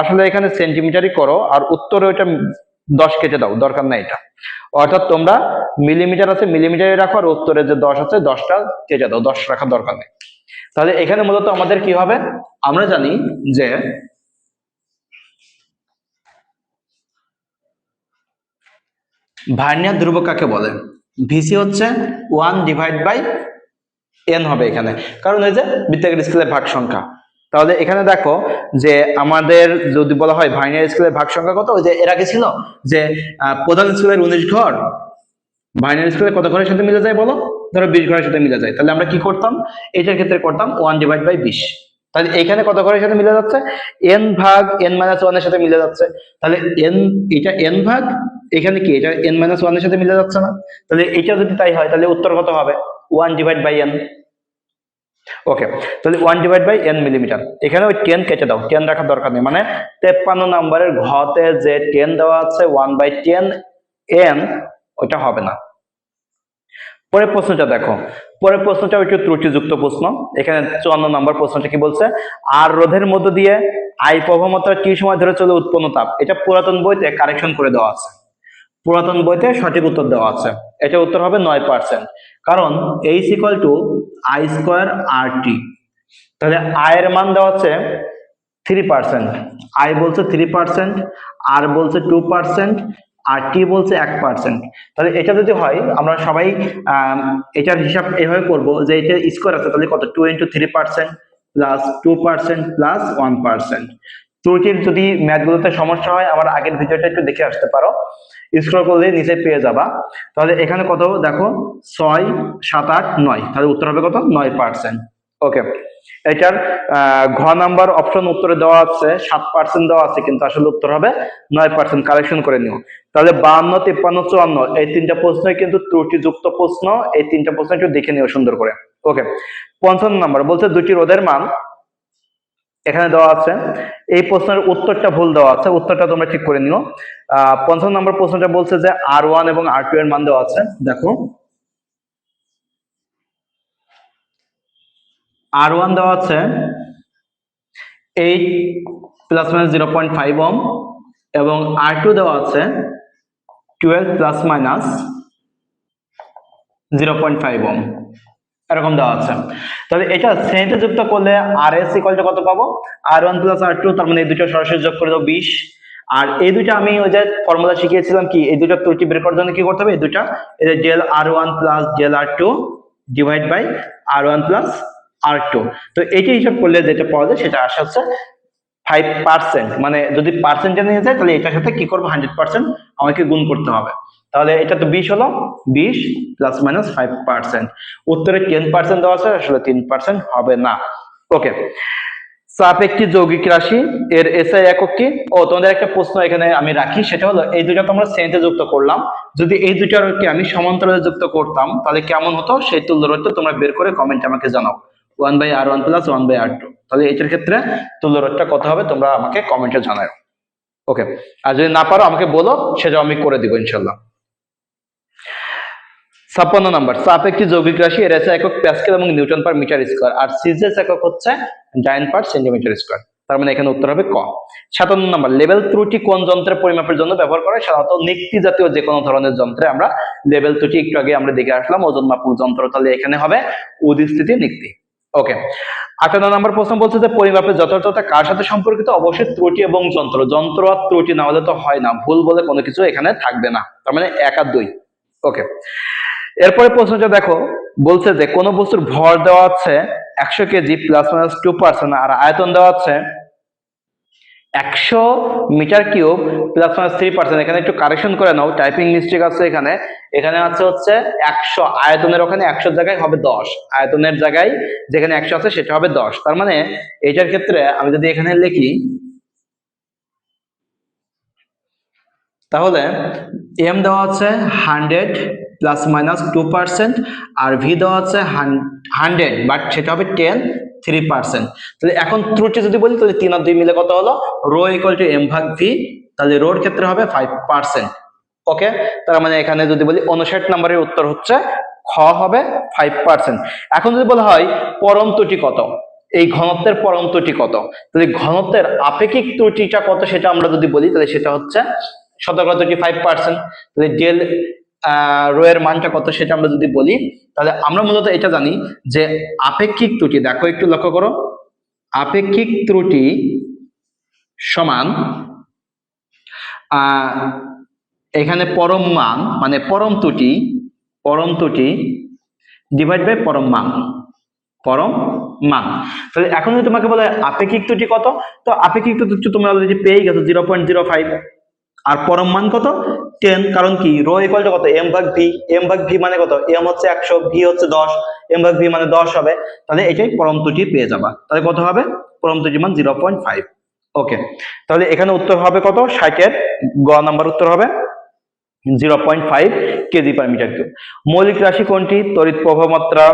আসলে এখানে সেন্টিমিটারই করো, আর উত্তরে ওইটা 10 কেটে দাও, দরকার নাই এটা, অর্থাৎ তোমরা মিলিমিটার আছে মিলিমিটারে রাখো, আর উত্তরে যে 10 আছে 10টা কেটে দাও, 10 রাখার দরকার নেই। তাহলে এখানে মূলত আমাদের কি হবে, আমরা জানি যে ভার্নিয়ার ধ্রুবক কাকে বলে, ভিসি হচ্ছে 1 ডিভাইড বাই n হবে এখানে, কারণ এই যে বৃত্তাকার স্কেলের ভাগ সংখ্যা। তাহলে এখানে দেখো যে আমাদের যদি বলা হয় ভার্নিয়ার স্কেলের ভাগ সংখ্যা কত, ওই যে এর আগে ছিল যে প্রধান স্কেলের 19 ঘর, ভার্নিয়ার স্কেলের কত ঘরের সাথে মিলে যায় বলো, ধরো 20 ঘরের সাথে মিলে যায়, তাহলে আমরা কি করতাম, এটার ক্ষেত্রে করতাম 1 ডিভাইড বাই 20। তাহলে এখানে কত ঘরের সাথে মিলে যাচ্ছে, n ভাগ n-1 এর সাথে মিলে যাচ্ছে, তাহলে n, এটা n ভাগ, এখানে কি এটা n-1 এর সাথে মিলে যাচ্ছে না, তাহলে এটা যদি তাই হয় তাহলে উত্তর কত হবে, 1 ডিভাইড বাই n। ওকে, তাহলে 1/n মিলিমিটার, এখানে ওই 10 কেটে দাও, 10 রাখার দরকার নেই, মানে 53 নম্বরের ঘতে যে 10 দেওয়া আছে 1/10 n, ওইটা হবে না। পরের প্রশ্নটা দেখো, পরের প্রশ্নটা একটু ত্রুটিযুক্ত প্রশ্ন। এখানে 54 নম্বর প্রশ্নটা কি বলছে, আর রোধের মধ্য দিয়ে আই প্রবাহমাত্রা কি সময় ধরে চলে উৎপন্ন তাপ, এটা পুরাতন বইতে কারেকশন করে দেওয়া আছে, পুরাতন বইতে সঠিক উত্তর দেওয়া আছে, এটা উত্তর হবে 9%। কারণ H = I² RT, তাহলে আই এর মান দেওয়া আছে 3%, আই বলছে 3%, আর বলছে 2%, আর টি বলছে 1%। তাহলে এটা যদি হয়, আমরা সবাই এটার হিসাব এভাবে করব যে এটা স্কোয়ার আছে, তাহলে কত, 2 × 3% প্লাস 2% প্লাস 1%। ত্রুটির যদি ম্যাথগুলোতে সমস্যা হয়, আমার আগের ভিডিওটা একটু দেখে আসতে পারো, স্ক্রল করলে নিচে পেয়ে যাবা। তাহলে এখানে কত দেখো, 6, 7, 8, 9, তাহলে উত্তর হবে কত, 9%। ওকে, এটার ঘ নাম্বার অপশন উত্তরে দেওয়া আছে 7% দেওয়া আছে, কিন্তু আসলে উত্তর হবে 9%, কালেকশন করে নিও। তাহলে 52, 53, 54 এই তিনটা প্রশ্নই কিন্তু ত্রুটিযুক্ত প্রশ্ন, এই তিনটা প্রশ্ন একটু দেখে নিও সুন্দর করে। ওকে, 55 নম্বর বলছে দুটি রোধের মান এখানে দেওয়া আছে, এই প্রশ্নের উত্তরটা ভুল দেওয়া আছে, উত্তরটা তোমরা ঠিক করে নিও। 55 নম্বর প্রশ্নটা বলছে যে R1 এবং R2 এর মান দেওয়া আছে, দেখো R1 দেওয়া আছে 8 ± 0.5 ওহম, এবং R2 দেওয়া আছে 12 ± 0.5 ওহম, এরকম দেওয়া আছে। তাহলে এটা শ্রেণীতে যুক্ত করলে RS = কত পাবো, R1 + R2, তার মানে এই দুটো সরাসরি যোগ করে দাও 20। আর এই দুটো আমি ওই যে ফর্মুলা শিখিয়েছিলাম, কি এই দুটো ত্রুটি বের করার জন্য কি করতে হবে, এই দুটো del R1 + del R2 divide by R1 + R2। তো এইটা হিসাব করলে যেটা পাওয়া যায় সেটা আসে হচ্ছে 5%, মানে যদি পার্সেন্টে নিয়ে যায় তাহলে এটার সাথে কি করবো, 100% আমাকে গুণ করতে হবে। তাহলে এটা তো 20 হলো, 20 ± 5%। উত্তরে 10% দেওয়া আছে, আসলে 3% হবে না। ওকে, চাপ একটি যৌগিক রাশি, এর এসআই একক কি? ও, তোমাদের একটা প্রশ্ন এখানে আমি রাখি, সেটা হলো এই দুটো তোমরা শ্রেণীতে যুক্ত করলাম, যদি এই দুটাকে আমি সমান্তরালে যুক্ত করতাম তাহলে কেমন হতো, সেই তুল্যরোধটা তোমরা বের করে কমেন্টে আমাকে জানাও। 1/R1 + 1/R2, তাহলে এটার ক্ষেত্রে তুল্যরোধটা কত হবে তোমরা আমাকে কমেন্টে জানাও। ওকে, আর যদি না পারো আমাকে বলো, সেটা আমি করে দিব ইনশাল্লাহ। 56 নম্বর, চাপ একটি যৌগিক রাশি, এর এসআই একক প্যাসকেল এবং নিউটন পার মিটার স্কয়ার, আর সিজিএস একক হচ্ছে ডাইন পার সেন্টিমিটার স্কয়ার, তার মানে এখানে উত্তর হবে ক। 57 নম্বর, লেভেল ত্রুটি কোন যন্ত্রের পরিমাপের জন্য ব্যবহার করা হয়? সাধারণত নিক্তি জাতীয় যে কোনো ধরনের যন্ত্রে আমরা লেভেল ত্রুটি, একটু আগে আমরা দেখে আসলাম ওজন মাপক যন্ত্র, তাহলে এখানে হবে উদিস্থিতি নিক্তি। ওকে, 58 নম্বর প্রশ্ন বলছে যে পরিমাপের যথার্থতা কার সাথে সম্পর্কিত? অবশ্যই ত্রুটি এবং যন্ত্র, যন্ত্র আর ত্রুটি না হলে তো হয় না, ভুল বলে কোনো কিছু এখানে থাকবে না, তার মানে 1 আর 2। ওকে, এরপরে প্রশ্নটা দেখো, বলছে যে কোন বস্তুর ভর দেওয়া আছে 100 কেজি ±2%, আর আয়তন দেওয়া আছে 100 মিটার কিউব ±3%। এখানে একটু কারেকশন করে নাও, টাইপিং মিস্টেক আছে এখানে, এখানে আছে হচ্ছে 100, আয়তনের ওখানে 100 জায়গায় হবে 10, আয়তনের জায়গায় যেখানে 100 আছে সেটা হবে 10। তার মানে এটার ক্ষেত্রে আমি যদি এখানে লিখি, তাহলে এম দেওয়া আছে 100 ±2%, আর ভি দেওয়া আছে 100, বাট সেটা হবে 3%। তাহলে এখন ত্রুটি যদি বলি, তাহলে 3 আর 2 মিলে কত হলো, রো = m/v, তাহলে রোর ক্ষেত্রে হবে 5%। ওকে, তার মানে এখানে যদি বলি 59 নম্বরের উত্তর হচ্ছে খ, হবে 5%। এখন যদি বলা হয় পরম ত্রুটি কত, এই ঘনত্বের পরম ত্রুটি কত, তাহলে ঘনত্বের আপেক্ষিক ত্রুটিটা কত সেটা আমরা যদি বলি, তাহলে সেটা হচ্ছে শতকরা ত্রুটি 5%। তাহলে ডেল রো এর মানটা কত সেটা আমরা যদি বলি, তাহলে আমরা মূলত এটা জানি যে আপেক্ষিক ত্রুটি, দেখো একটু লক্ষ্য করো, আপেক্ষিক ত্রুটি সমান এখানে পরম মান, মানে পরম ত্রুটি ডিভাইড বাই পরম মান, পরম মান। তাহলে এখন যদি তোমাকে বলে আপেক্ষিক ত্রুটি কত, তো আপেক্ষিক ত্রুটি তোমরা অলরেডি পেয়ে গেছো 0.05, আর পরম মান কত, 10। কারণ কি, রো = কত, m/v, m/v মানে কত, m হচ্ছে 100, v হচ্ছে 10, m/v মানে 10 হবে, তাহলে এটাই পরম ত্রুটি পেয়ে যাবা। তাহলে কত হবে, পরম ত্রুটি মান 0.5। ওকে, তাহলে এখানে উত্তর হবে কত, 60 এর গ নাম্বার উত্তর হবে 0.5 কেজি/মিটার কিউব। মৌলিক রাশি কোনটি? তড়িৎ প্রবাহ মাত্রা,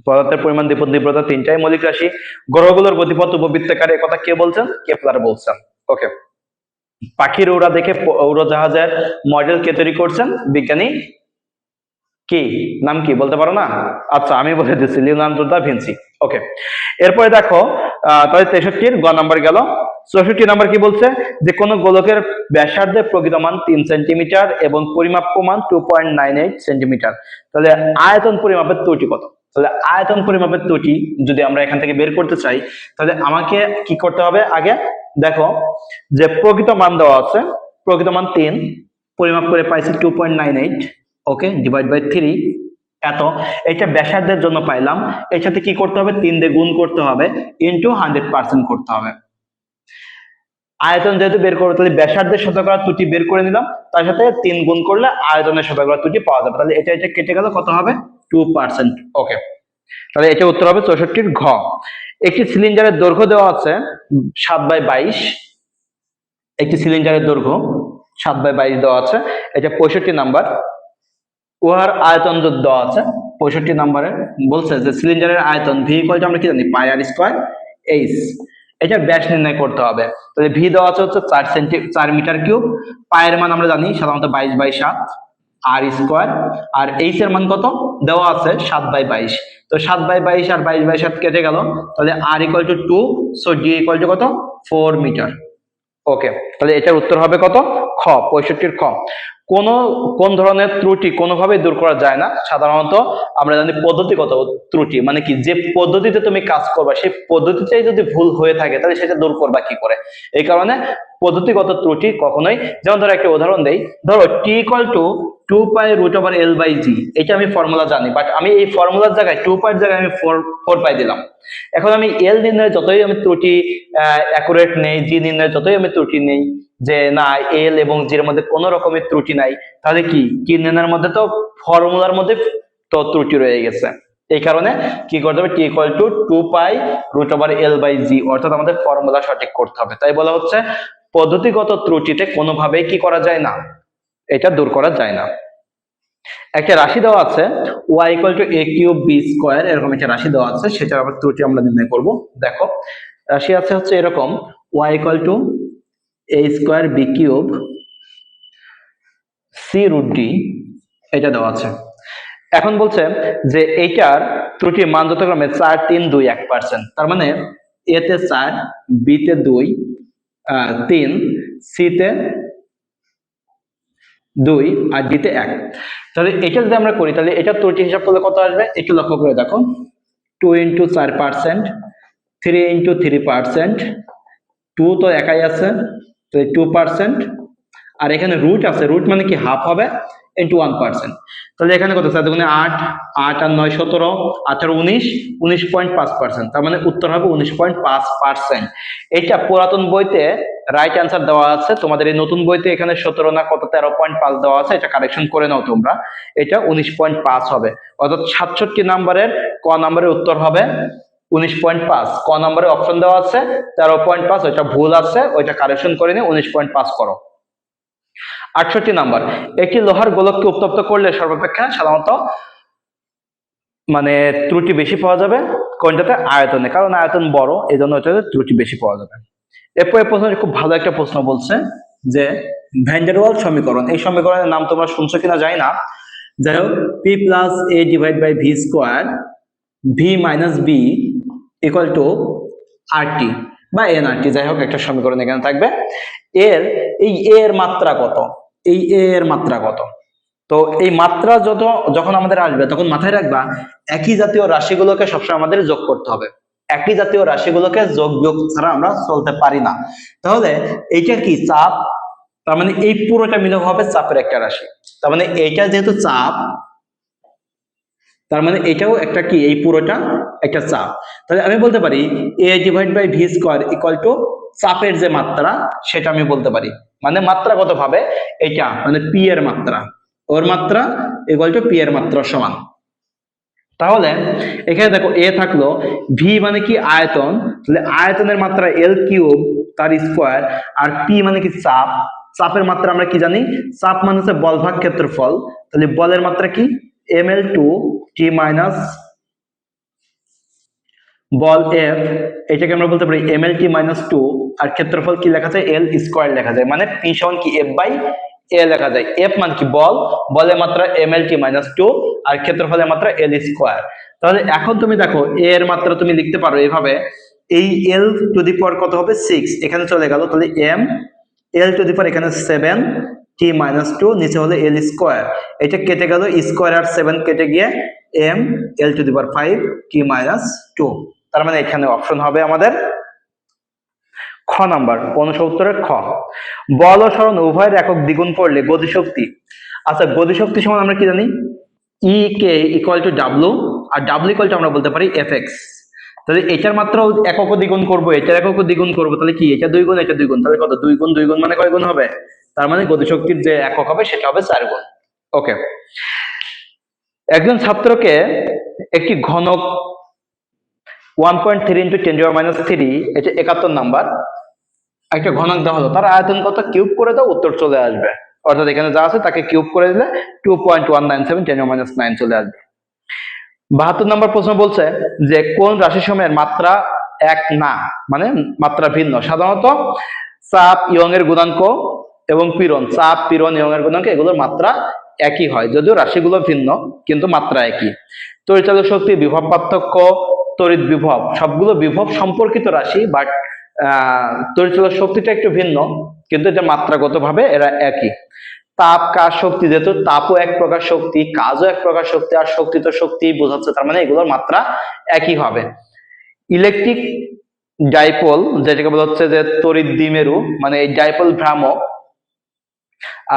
পদার্থের পরিমাণ, দ্বিপদ, তীব্রতা তিনটাই মৌলিক রাশি। গ্রহগুলোর গতিপথ উপবৃত্তাকারে, কথা কে বলছেন? কেপলার বলছেন। ওকে। পাখির উড়া দেখে উড়োজাহাজের মডেল কে তৈরি করছেন? বিজ্ঞানী কি, নাম কি বলতে পারো না? আচ্ছা আমি বলে দিচ্ছি, লিওনার্দো দা ভিঞ্চি। ওকে। এরপরে দেখো তাহলে 63-র গ নাম্বার গেল। 64 নাম্বার কি বলছে? যে কোন গোলকের ব্যাসার্ধের প্রকৃত মান 3 সেন্টিমিটার এবং পরিমাপ্য মান 2.98 সেন্টিমিটার। তাহলে আয়তন পরিমাপের ত্রুটি কত? তাহলে আয়তন পরিমাপের ত্রুটি যদি আমরা এখান থেকে বের করতে চাই, তাহলে আমাকে কি করতে হবে? আগে দেখো যে প্রকৃত মান দেওয়া আছে, প্রকৃত মান 3, পরিমাপ করে পাইছি 2.98, ওকে, ডিভাইড বাই 3 এত। এটা ব্যাসার্ধের জন্য পাইলাম, এর সাথে কি করতে হবে? 3 দিয়ে গুণ করতে হবে, ইনটু 100% করতে হবে। আয়তন যেহেতু বের করবো, তাহলে ব্যাসার্ধের শতকরা ত্রুটি বের করে নিলাম, তার সাথে 3 গুণ করলে আয়তনের শতকরা ত্রুটি পাওয়া যাবে। তাহলে এটা কেটে গেল, কত হবে? 2%। ওকে, তাহলে এটা উত্তর হবে 64-র ঘ। একটি সিলিন্ডারের দৈর্ঘ্য দেওয়া আছে 7/22, একটি সিলিন্ডারের দৈর্ঘ্য 7/22 দেওয়া আছে, এটা 65 নাম্বার। উহার আয়তন দেওয়া আছে 65 নম্বরে, বলছে যে সিলিন্ডারের আয়তন ভি ইকুয়াল টু, আমরা কি জানি, পাই আর স্কয়ার এইচ। এটার ব্যাস নির্ণয় করতে হবে। তাহলে ভি দেওয়া আছে হচ্ছে 4 মিটার কিউব, পায়ের মান আমরা জানি সাধারণত 22/7 আর স্কয়ার, আর এইচ এর মান কত দেওয়া আছে? 7/22। তো 7/22 আর 22/7 কেটে গেল, তাহলে R equal to 2, so D equal to কত? 4 মিটার। ওকে, তাহলে এটার উত্তর হবে কত? খ, 65-র খ। কোন ধরনের ত্রুটি কোনোভাবেই দূর করা যায় না? সাধারণত আমরা জানি পদ্ধতিগত ত্রুটি, মানে কি, যে পদ্ধতিতে তুমি কাজ করবা সেই পদ্ধতিতেই যদি ভুল হয়ে থাকে তাহলে সেটা দূর করবা কি করে? এই কারণে পদ্ধতিগত ত্রুটি কখনোই, যেমন ধরো একটা উদাহরণ দেই, ধরো টি ইকুয়াল টু 2π√L/g, এটা আমি ফর্মুলা জানি, বাট আমি এই ফর্মুলার জায়গায় 2π এর জায়গায় আমি 4π দিলাম। এখন আমি এল নির্ণয়ে যতই আমি ত্রুটি অ্যাকুরেট নেই, জি নির্ণয়ে যতই আমি ত্রুটি নেই, যে না এল এবং জি এর মধ্যে কোনো রকমের ত্রুটি নাই, তাহলে কি নির্ণয়ের মধ্যে তো ফর্মুলার মধ্যে তো ত্রুটি রয়ে গেছে। এই কারণে কি করতে হবে? টি ইকুয়াল টু 2π√L/g, অর্থাৎ আমাদের ফর্মুলা সঠিক করতে হবে। তাই বলা হচ্ছে পদ্ধতিগত ত্রুটিতে কোনোভাবেই কি করা যায় না, এটা দূর করা যায় না। একটা রাশি দেওয়া আছে y equal to a³ b², এরকম একটা রাশি দেওয়া আছে, সেটার আবার ত্রুটি আমরা নির্ণয় করব। দেখো রাশি আছে হচ্ছে এরকম, y equal to a² b³ c√d, এটা দেওয়া আছে। এখন বলছে যে এইটার ত্রুটির মান যথাক্রমে 4, 3, 2, 1%। তার মানে a তে 4, b তে 2, 3, c তে 2 আর d তে 1। তাহলে এটা যদি আমরা করি, তাহলে এটা ত্রুটি হিসাব করলে কত আসবে একটু লক্ষ্য করে দেখো। 2 × 4%, 3 × 3%, 2 তো একাই আছে, তো 2%, আর এখানে রুট আছে, রুট মানে কি হাফ হবে, ইন্টু 1%। তাহলে এখানে কত? 4 × 8, 8 আর 9 17, 8 আর 19, 19.5%। তার মানে উত্তর হবে 19.5%। এটা পুরাতন বইতে রাইট অ্যান্সার দেওয়া আছে, তোমাদের এই নতুন বইতে এখানে 17 না কত 13.5 দেওয়া আছে, এটা কারেকশন করে নাও তোমরা, এটা 19.5 হবে। অর্থাৎ 67 নাম্বারের ক নাম্বারের উত্তর হবে 19.5। ক নাম্বারে অপশন দেওয়া আছে 13.5, ওইটা ভুল আছে, ওইটা কারেকশন করে নিয়ে 19.5 করো। 68 নাম্বার, একটি লোহার গোলককে উত্তপ্ত করলে সর্বাপেক্ষা সাধারণত মানে ত্রুটি বেশি পাওয়া যাবে কোনটাতে? আয়তনে, কারণ আয়তন বড়, এই জন্য ওইটাতে ত্রুটি বেশি পাওয়া যাবে। এরপরে প্রশ্ন, খুব ভালো একটা প্রশ্ন বলছে যে ভ্যান ডের ওয়াল সমীকরণ, এই সমীকরণের নাম তোমরা শুনছো কিনা জানি না, যাই হোক, p + a / v² v - b equal to RT বা nRT, যাই হোক একটা সমীকরণ এখানে থাকবে। এর এই a এর মাত্রা কত? এই a এর মাত্রা কত? তো এই মাত্রা যখন আমাদের আসবে তখন মাথায় রাখবা একই জাতীয় রাশিগুলোকে সবসময় আমাদের যোগ করতে হবে। একই জাতীয় রাশিগুলোকে যোগ ছাড়া আমরা চলতে পারি না। তাহলে এইটা কি চাপ, তার মানে এই পুরোটা মিলে হবে চাপের একটা রাশি। তার মানে এইটা যেহেতু চাপ, তার মানে এটাও একটা কি, এই পুরোটা একটা চাপ। তাহলে আমি বলতে পারি a / v² ইকুয়াল টু চাপের যে মাত্রা সেটা আমি বলতে পারি। মানে মাত্রাগত ভাবে এটা মানে p এর মাত্রা, ওর মাত্রা ইকুয়াল টু p এর মাত্রা সমান। তাহলে এখানে দেখো a থাকলো, v মানে কি আয়তন, তাহলে আয়তনের মাত্রা L³ তার স্কয়ার, আর p মানে কি চাপ, চাপের মাত্রা আমরা কি জানি, চাপ মানে হচ্ছে বল ভাগ ক্ষেত্রফল, তাহলে বলের মাত্রা কি ml2t - বল এফ, এটাকে আমরা বলতে পারি mlt মাইনাস টু, আর ক্ষেত্রফল কি লেখা যায়, এল স্কোয়ার লেখা যায়, মানে পি সমান কি এফ বাই এ লেখা যায়। এফ মানে কি বল, বলের মাত্রা mlt মাইনাস টু, আর ক্ষেত্রফলের মাত্রা এল স্কোয়ার। তাহলে এখন তুমি দেখো এ এর মাত্রা তুমি লিখতে পারো এভাবে, এই এল টু দি পাওয়ার কত হবে 6, এখানে চলে গেল, তাহলে এম এল টু দি পাওয়ার এখানে 7 টি মাইনাস টু, নিচে হলো এল স্কোয়ার, এটা কেটে গেল, স্কোয়ার আর 7 কেটে গিয়ে M L to the power 5 T minus two. তার মানে এখানে অপশন হবে আমাদের খ নাম্বার, 69 খ। বল ও সরণ উভয়ের একক দ্বিগুণ করলে গতিশক্তি, আচ্ছা গতিশক্তি সমান আমরা কি জানি, E K equal to W, আর ডাব্লু ইকুয়াল টু আমরা বলতে পারি এফ এক্স। তাহলে এটার মাত্রা একক দ্বিগুণ করবো, এটার একক দ্বিগুণ করবো, তাহলে কি এটা 2 গুণ এটা 2 গুণ, তাহলে কত 2 গুণ 2 গুণ মানে কয় গুণ হবে, তার মানে গতিশক্তির যে একক হবে সেটা হবে 4 গুণ। ওকে, একজন ছাত্রকে একটি ঘনক 1.3 ইন্টু 10⁻³ এটা 71 নাম্বার একটা ঘনক দেওয়া হলো, তার আয়তন কত, কিউব করে দাও উত্তর চলে আসবে, অর্থাৎ এখানে যা আছে তাকে কিউব করে দিলে 2.197 10⁻৯ চলে আসবে। 72 নম্বর প্রশ্ন বলছে যে কোন রাশি সময়ের মাত্রা এক না, মানে মাত্রা ভিন্ন। সাধারণত চাপ, ইয়ং এর গুণাঙ্ক এবং পীড়ন, চাপ, পীড়ন, ইয়ং এর গুণাঙ্ক এগুলোর মাত্রা একই হয়, যদিও রাশিগুলো ভিন্ন কিন্তু মাত্রা একই। তড়িৎচালক শক্তি, বিভব পার্থক্য, তড়িৎ বিভব সবগুলো বিভব সম্পর্কিত রাশি, বাট তড়িৎচালক শক্তিটা একটু ভিন্ন, কিন্তু এটা মাত্রাগত ভাবে এরা একই। তাপ, কাজ, শক্তি, যেহেতু তাপও এক প্রকার শক্তি, কাজও এক প্রকার শক্তি, আর শক্তি তো শক্তি বোঝাচ্ছে, তার মানে এগুলোর মাত্রা একই হবে। ইলেকট্রিক ডাইপোল, যেটাকে বলা হচ্ছে যে তড়িৎ দ্বিমেরু, মানে এই ডাইপোল ভ্রামক,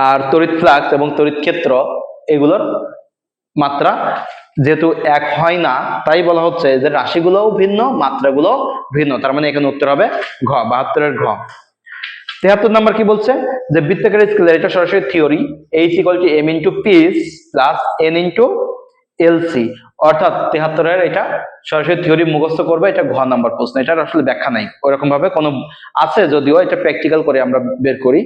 আর তড়িৎ ফ্লাক্স এবং তড়িৎ ক্ষেত্র এগুলোর মাত্রা যেহেতু এক হয় না, তাই বলা হচ্ছে যে রাশিগুলোও ভিন্ন, মাত্রাগুলো ভিন্ন, তার মানে এখানে উত্তর হবে ঘ, 72 ঘ। 73 নাম্বার কি বলছে যে বৃত্তাকার স্কেলের, এটা সরাসরি theory, H equal to M into piece plus N into LC, অর্থাৎ 73 এটা সরাসরি থিওরি মুখস্থ করবে, এটা ঘ নাম্বার প্রশ্ন, এটার আসলে ব্যাখ্যা নাই ওরকম ভাবে, কোনো আছে যদিও এটা প্র্যাকটিক্যাল করে আমরা বের করি।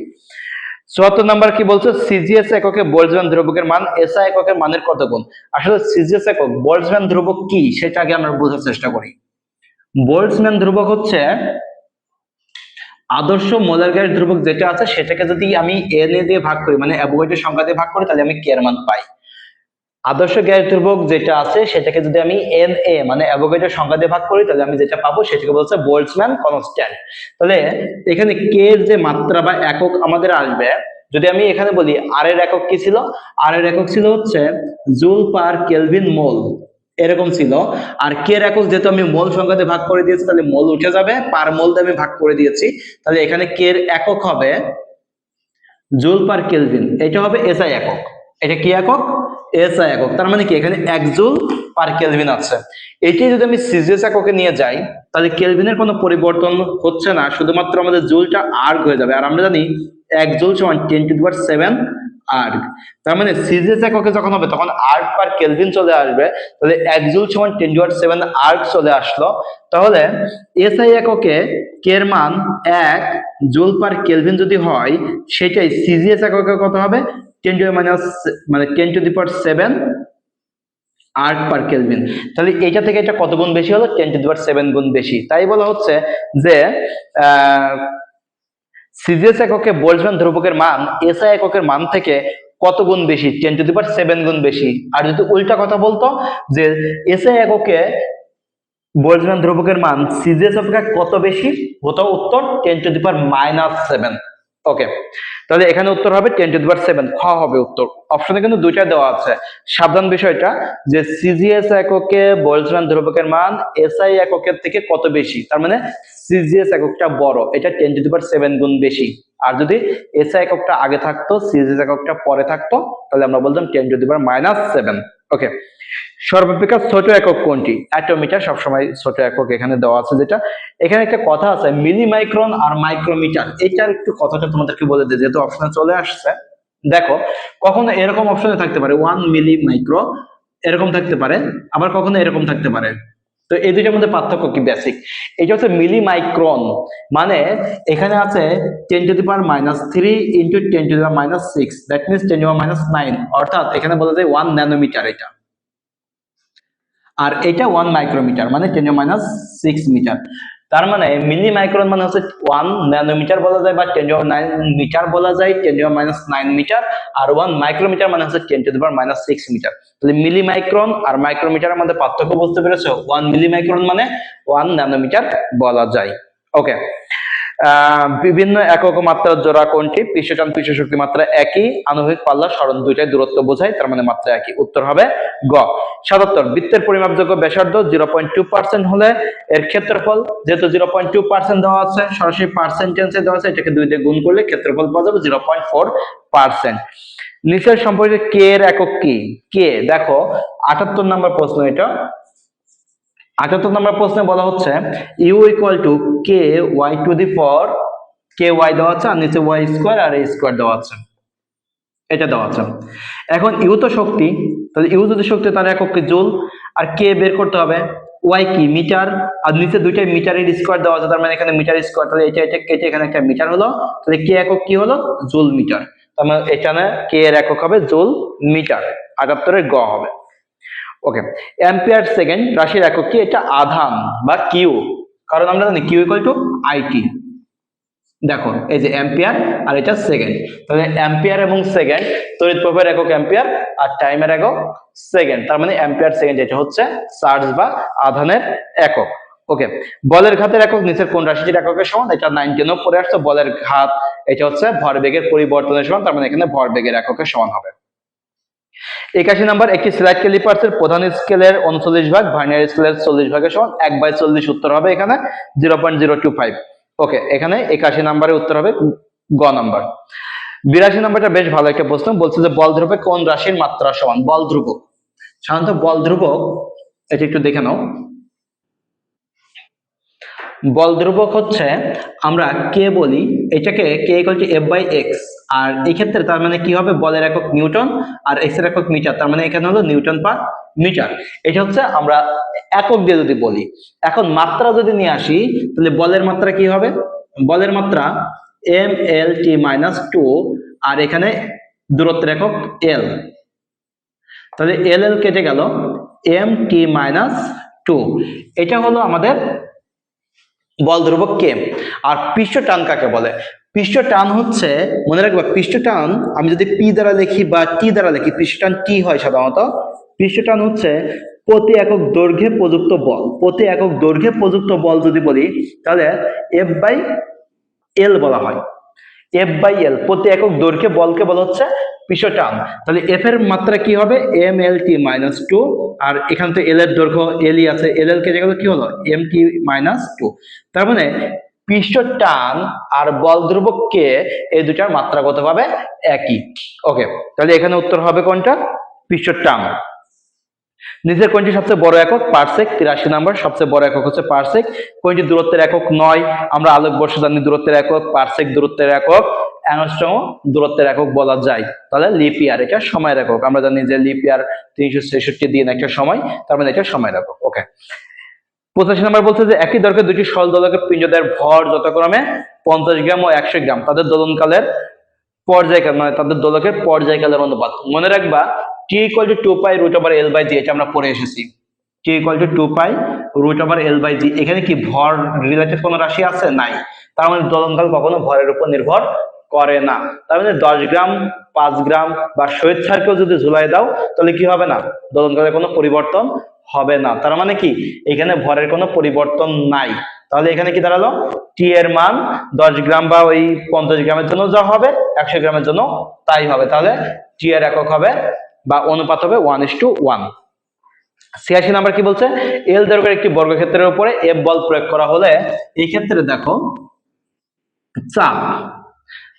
74 নাম্বার কি বলছে, সিজিএস এককে বোল্টজম্যান ধ্রুবকের মান এসআই এককের মানের কত গুণ। আসলে সিজিএস একক বোল্টজম্যান ধ্রুবক কি সেটা আগে আমরা বোঝার চেষ্টা করি। বোল্টজম্যান ধ্রুবক হচ্ছে আদর্শ মোলার গ্যাস ধ্রুবক যেটা আছে সেটাকে যদি আমি এন এ দিয়ে ভাগ করি, মানে অ্যাভোগাড্রো সংখ্যা দিয়ে ভাগ করি, তাহলে আমি কে এর মান পাই। আদর্শ গ্যাস ধ্রুবক যেটা আছে সেটাকে যদি আমি এন এ মানে অ্যাভোগাড্রো সংখ্যা দিয়ে ভাগ করি, তাহলে আমি যেটা পাবো সেটাকে বলছে বোল্টজম্যান কনস্ট্যান্ট। তাহলে এখানে কে এর যে মাত্রা বা একক আমাদের আসবে, যদি আমি এখানে বলি আর এর একক কি ছিল, আর এর একক ছিল হচ্ছে জুল পার কেলভিন মোল, এরকম ছিল। আর কে এর একক যেহেতু আমি মোল সংখ্যা দিয়ে ভাগ করে দিয়েছি, তাহলে মোল উঠে যাবে, পার মোল দিয়ে আমি ভাগ করে দিয়েছি, তাহলে এখানে কে এর একক হবে জুল পার কেলভিন, এটা হবে এসআই একক। এটা কি একক, এসআই একক, তার মানে কি এখানে 1 জুল পার কেলভিন আছে। এটি যদি আমি সিজিএস এককে নিয়ে যাই, তাহলে কেলভিনের কোনো পরিবর্তন হচ্ছে না, শুধুমাত্র আমাদের জুলটা আর্গ হয়ে যাবে, আর আমরা জানি 1 জুল সমান 10⁻7 আর্গ, তার মানে সিজিএস এককে যখন হবে তখন আর্গ পার কেলভিন চলে আসবে, তাহলে 1 জুল সমান 10⁻7 আর্গ চলে আসলো। তাহলে এসআই এককে কে এর মান 1 জুল পার কেলভিন যদি হয়, সেটাই সিজিএস এককে কত হবে 10 to the power 7 erg per kelvin. তাহলে এটা থেকে এটা কত গুণ বেশি হলো, 10 টু দি পাওয়ার 7 গুণ বেশি। তাই বলা হচ্ছে যে সিজিএস এককে বোল্টজম্যান ধ্রুবকের মান এসআই এককের মান থেকে কত গুণ বেশি, 10 টু দি পাওয়ার 7 গুণ বেশি। আর যদি উল্টা কথা বলতো যে এসআই এককে বোল্টজম্যান ধ্রুবকের মান সিজিএস অপেক্ষা কত বেশি হতো, উত্তর 10 টু দি পাওয়ার -7। ওকে, তাহলে এখানে উত্তর হবে 10 টু দি পাওয়ার 7, খ হবে উত্তর। অপশনে কিন্তু দুইটা দেওয়া আছে, সাবধান বিষয়টা যে সিজিএস এককে বোল্টজম্যান ধ্রুবকের মান এসআই এককের থেকে কত বেশি, তার মানে সিজিএস এককটা বড়, এটা 10 টু দি পাওয়ার 7 গুণ বেশি। আর যদি এসআই এককটা আগে থাকতো, সিজিএস এককটা পরে থাকতো, তাহলে আমরা বলতাম 10 টু দি পাওয়ার -7। ওকে, সর্বাপেক্ষা ছোট একক কোনটি, অ্যাটোমিটার সবসময় ছোট একক এখানে দেওয়া আছে। যেটা এখানে একটা কথা আছে মিলি মাইক্রন আর মাইক্রোমিটার, এটার একটু কথাটা তোমাদেরকে বলে দিই যেহেতু অপশনে চলে আসছে। দেখো কখনো এরকম অপশনে থাকতে পারে 1 মিলি মাইক্রো, এরকম থাকতে পারে, আবার কখনো এরকম থাকতে পারে। তো এই দুইটার মধ্যে পার্থক্য কি বেসিক, এটা হচ্ছে মিলি মাইক্রন, মানে এখানে আছে 10 to the power -3 into 10 to the power -6, that means 10 to the power -9, অর্থাৎ এখানে বলা যায় 1 ন্যানোমিটার এটা। আর এটা 1 মাইক্রোমিটার মানে 10⁻⁶ মিটার। তার মানে মিলি মাইক্রন মানে হচ্ছে 1 ন্যানোমিটার বলা যায় বা 10⁻⁹ মিটার বলা যায়, 10⁻⁹ মিটার। আর 1 মাইক্রোমিটার মানে হচ্ছে 10⁻⁶ মিটার। তাহলে মিলি মাইক্রন আর মাইক্রোমিটারের মধ্যে পার্থক্য বুঝতে পেরেছো? 1 মিলি মাইক্রন মানে 1 ন্যানোমিটার বলা যায়। ওকে, বিভিন্ন একক মাত্রার জোড়া কোনটি? পৃষ্ঠটান পৃষ্ঠ শক্তি মাত্রা একই, আণবিক পাল্লা সরণ দুইটাই দূরত্ব বোঝায়, তার মানে মাত্রা একই। উত্তর হবে গ। 77 বৃত্তের পরিমাপযোগ্য ব্যাসার্ধ 0.2% হলে এর ক্ষেত্রফল, যেহেতু 0.2% দেওয়া আছে, সরাসরি পার্সেন্টেজে দেওয়া আছে, এটাকে 2 দিয়ে গুণ করলে ক্ষেত্রফল পাওয়া যাবে 0.4%। নিচের সম্পর্কে কে এর একক কি? কে, দেখো 78 নম্বর প্রশ্ন এটা। 78 নম্বর প্রশ্নে বলা হচ্ছে u equal to K Y to the power, K Y দেওয়া আছে আর নিচে ওয়াই স্কোয়ার আর এ স্কোয়ার দেওয়া আছে, এটা দেওয়া আছে। এখন ইউ তো শক্তি, তাহলে ইউ যদি শক্তি তার একক কি? জুল। আর কে বের করতে হবে, ওয়াই কি? মিটার। আর নিচে দুইটাই মিটারের স্কোয়ার দেওয়া আছে, তার মানে এখানে মিটার স্কোয়ার, তাহলে এটা এটা কেটে এখানে একটা মিটার হলো, তাহলে কে একক কি হলো? Joule metre. তার মানে এখানে কে এর একক হবে জুল মিটার, 78 এর গ হবে। ওকে, অ্যাম্পিয়ার সেকেন্ড রাশির একক কি? এটা আধান বা কিউ, কারণ আমরা জানি কিউ ইকুয়াল টু আইটি। দেখো এই যে অ্যাম্পিয়ার আর এটা সেকেন্ড, তাহলে অ্যাম্পিয়ার এবং সেকেন্ড, তড়িৎ প্রবাহের একক অ্যাম্পিয়ার আর টাইমের একক সেকেন্ড, তার মানে অ্যাম্পিয়ার সেকেন্ড এটা হচ্ছে চার্জ বা আধানের একক। ওকে, বলের ঘাতের একক নিচের কোন রাশিটির এককের সমান? এটা 19 পড়ে আসছে। বলের ঘাত এটা হচ্ছে ভরবেগের পরিবর্তনের সমান, তার মানে এখানে ভরবেগের এককের সমান হবে। 81 নম্বর, একটি স্লাইড ক্যালিপার্সের প্রধান স্কেলের 39 ভাগ ভার্নিয়ার স্কেলের 40 ভাগের সমান 1/40। উত্তর হবে এখানে 0.025। ওকে, এখানে 81 নম্বরের উত্তর হবে গ নাম্বার। 82 নম্বরটা বেশ ভালো একটা প্রশ্ন, বলছে যে বল ধ্রুবক কোন রাশির মাত্রা সমান? বল ধ্রুবক, সাধারণত বল ধ্রুবক এটা একটু দেখে নাও। বল ধ্রুবক হচ্ছে আমরা কে বলি, এটাকে K equal to F by X, আর এই ক্ষেত্রে তার মানে কি হবে? বলের একক নিউটন আর এক্স এর একক মিটার, তার মানে এখানে হলো নিউটন পার মিটার। এটা হচ্ছে আমরা একক দিয়ে যদি বলি। এখন মাত্রা যদি নিয়ে আসি, তাহলে বলের মাত্রা কি হবে? বলের মাত্রা এম এল টি মাইনাস 2, আর এখানে দূরত্বের একক এল, তাহলে এল এল কেটে গেল, এম টি মাইনাস 2। এটা হলো আমাদের বল ধ্রুবক কে। আর পৃষ্ঠ টান কাকে বলে? পৃষ্ঠ টান হচ্ছে, মনে রাখবা, পৃষ্ঠ টান আমি যদি পি দ্বারা লিখি বা টি দ্বারা লিখি, পৃষ্ঠ টান টি হয় সাধারণত। পৃষ্ঠ টান হচ্ছে প্রতি একক দৈর্ঘ্যে প্রযুক্ত বল। প্রতি একক দৈর্ঘ্যে প্রযুক্ত বল যদি বলি, তাহলে এফ বাই এল বলা হয়। এফ বাই এল, প্রতি একক দৈর্ঘ্যে বলকে বলা হচ্ছে পৃষ্ঠ টান। তাহলে এফ এর মাত্রা কি হবে? এম এল টি মাইনাস 2, আর এখান থেকে এল এর দৈর্ঘ্য এলই আছে, এল এল কেটে গেল, কি হলো? M T minus 2। তার মানে পৃষ্ঠ টান আর বল ধ্রুবক কে, এই দুটার মাত্রাগতভাবে একই। ওকে, তাহলে এখানে উত্তর হবে কোনটা? পৃষ্ঠ টান। নিচের কোনটি সবচেয়ে বড় একক? পারসেক। 83 নম্বর, সবচেয়ে বড় একক হচ্ছে পারসেক। কোনটি দূরত্বের একক নয়? আমরা আলোকবর্ষ জানি দূরত্বের একক, পারসেক দূরত্বের একক, অ্যাংস্ট্রম দূরত্বের একক বলা যায়। তাহলে লিপ ইয়ার এটা সময়ের একক, আমরা জানি যে লিপ ইয়ার 366 দিন একটা সময়, তার মানে এটা সময়ের একক। ওকে, 85 নম্বর বলছে যে একই দৈর্ঘ্যের দুটি সরল দোলকের পিণ্ডদ্বয়ের ভর যথাক্রমে 50 গ্রাম ও 100 গ্রাম, তাদের দোলনকালের পর্যায়কাল, মানে তাদের দোলকের পর্যায়কালের অনুপাত। মনে রাখবা t equal to 2 pi root over l by g, এটা আমরা পড়ে এসেছি। t equal to 2 pi root over l by g, এখানে কি ভর রিলেটেড কোনো রাশি আছে? নাই। তার মানে দোলনকাল কখনো ভরের উপর নির্ভর করে না। তার মানে 10 গ্রাম 5 গ্রাম বা স্বেচ্ছাকেও যদি ঝুলাই দাও, তাহলে কি হবে না? দোলনকালের কোনো পরিবর্তন হবে না। তার মানে কি এখানে ভরের কোনো পরিবর্তন নাই। তাহলে এখানে কি দাঁড়ালো? টি এর মান 10 গ্রাম বা ওই 50 গ্রামের জন্য যা হবে, 100 গ্রামের জন্য তাই হবে। তাহলে টি এর একক হবে বা অনুপাত হবে 1:1। 86 নাম্বার কি বলছে? এল দৈর্ঘ্যের একটি বর্গক্ষেত্রের উপরে এফ বল প্রয়োগ করা হলে, এই ক্ষেত্রে দেখো চাপ,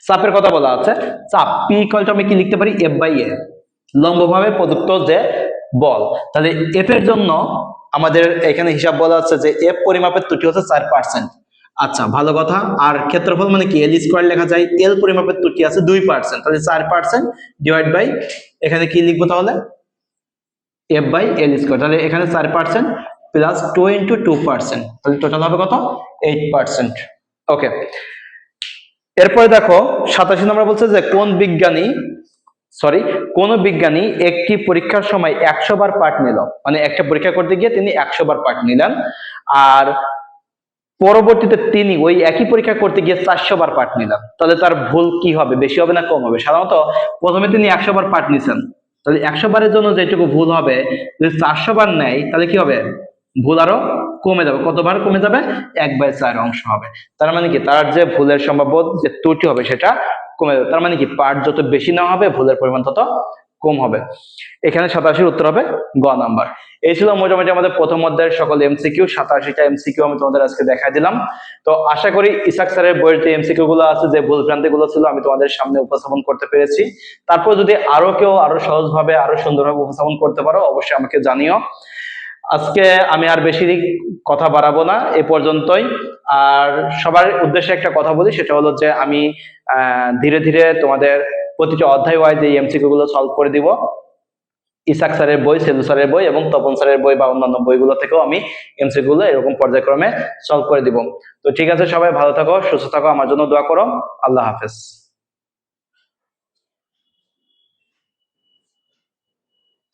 চাপের কথা বলা আছে। চাপ পি ইকুয়াল টু আমি কি লিখতে পারি? এফ বাই এ, লম্বভাবে প্রযুক্ত যে বল। তাহলে এফ এর জন্য আমাদের এখানে হিসাব বলা আছে যে এফ পরিমাপের ত্রুটি হচ্ছে 4%। আচ্ছা, ভালো কথা। আর ক্ষেত্রফল মানে কি? এল স্কয়ার লেখা যায়। এল পরিমাপের ত্রুটি আছে 2%, তাহলে 4% ডিভাইড বাই, এখানে কি লিখবো তাহলে? F by L square. তাহলে এখানে 4% প্লাস 2 × 2%, তাহলে টোটাল হবে কত? 8%। ওকে, এরপরে দেখো 87 নম্বর বলছে যে কোন বিজ্ঞানী সরি, কোন বিজ্ঞানী একটি পরীক্ষার সময় 100 বার পাঠ নিল, মানে একটা পরীক্ষা করতে গিয়ে তিনি 100 বার পাঠ নিলেন, আর পরবর্তীতে তিনি ওই একই পরীক্ষা করতে গিয়ে 400 বার পাঠ নিলেন, তাহলে তার ভুল কি হবে, বেশি হবে না কম হবে? সাধারণত প্রথমে তিনি 100 বার পাঠ নিছেন, তাহলে 100 বারের জন্য যেটুকু ভুল হবে, যদি 400 বার নেয় তাহলে কি হবে, ভুল আরো কমে যাবে। কতবার কমে যাবে? 1/4 অংশ হবে। তার মানে কি, তার যে ভুলের সম্ভাব্য যে ত্রুটি হবে সেটা কমে যাবে। তার মানে কি, পাঠ যত বেশি নেওয়া হবে ভুলের পরিমাণ তত কম হবে। এখানে 87 উত্তর হবে গ নাম্বার। এই ছিল মোটামুটি আমাদের প্রথম অধ্যায়ের সকল এমসিকিউ। 87টা এমসিকিউ আমি তোমাদের আজকে দেখা দিলাম। তো আশা করি ইসাক স্যারের বইয়ের যে এমসিকিউ গুলো আছে, যে ভুল ভ্রান্তি গুলো ছিল, আমি তোমাদের সামনে উপস্থাপন করতে পেরেছি। তারপর যদি আরো কেউ আরো সহজভাবে আরো সুন্দরভাবে উপস্থাপন করতে পারো, অবশ্যই আমাকে জানিও। আজকে আমি আর বেশি কথা বাড়াবো না, এ পর্যন্তই। আর সবার উদ্দেশ্যে একটা কথা বলি, সেটা হলো যে আমি ধীরে ধীরে তোমাদের প্রতিটা অধ্যায় ওয়াইজ এই এমসিকিউ গুলো সলভ করে দিব। ইসাক স্যারের বই, সেলু স্যারের বই এবং তপন স্যারের বই বা অন্যান্য বইগুলো থেকেও আমি এমসিকিউ গুলো এরকম পর্যায়ক্রমে সলভ করে দিব। তো ঠিক আছে, সবাই ভালো থাকো, সুস্থ থাকো, আমার জন্য দোয়া করো। আল্লাহ হাফেজ।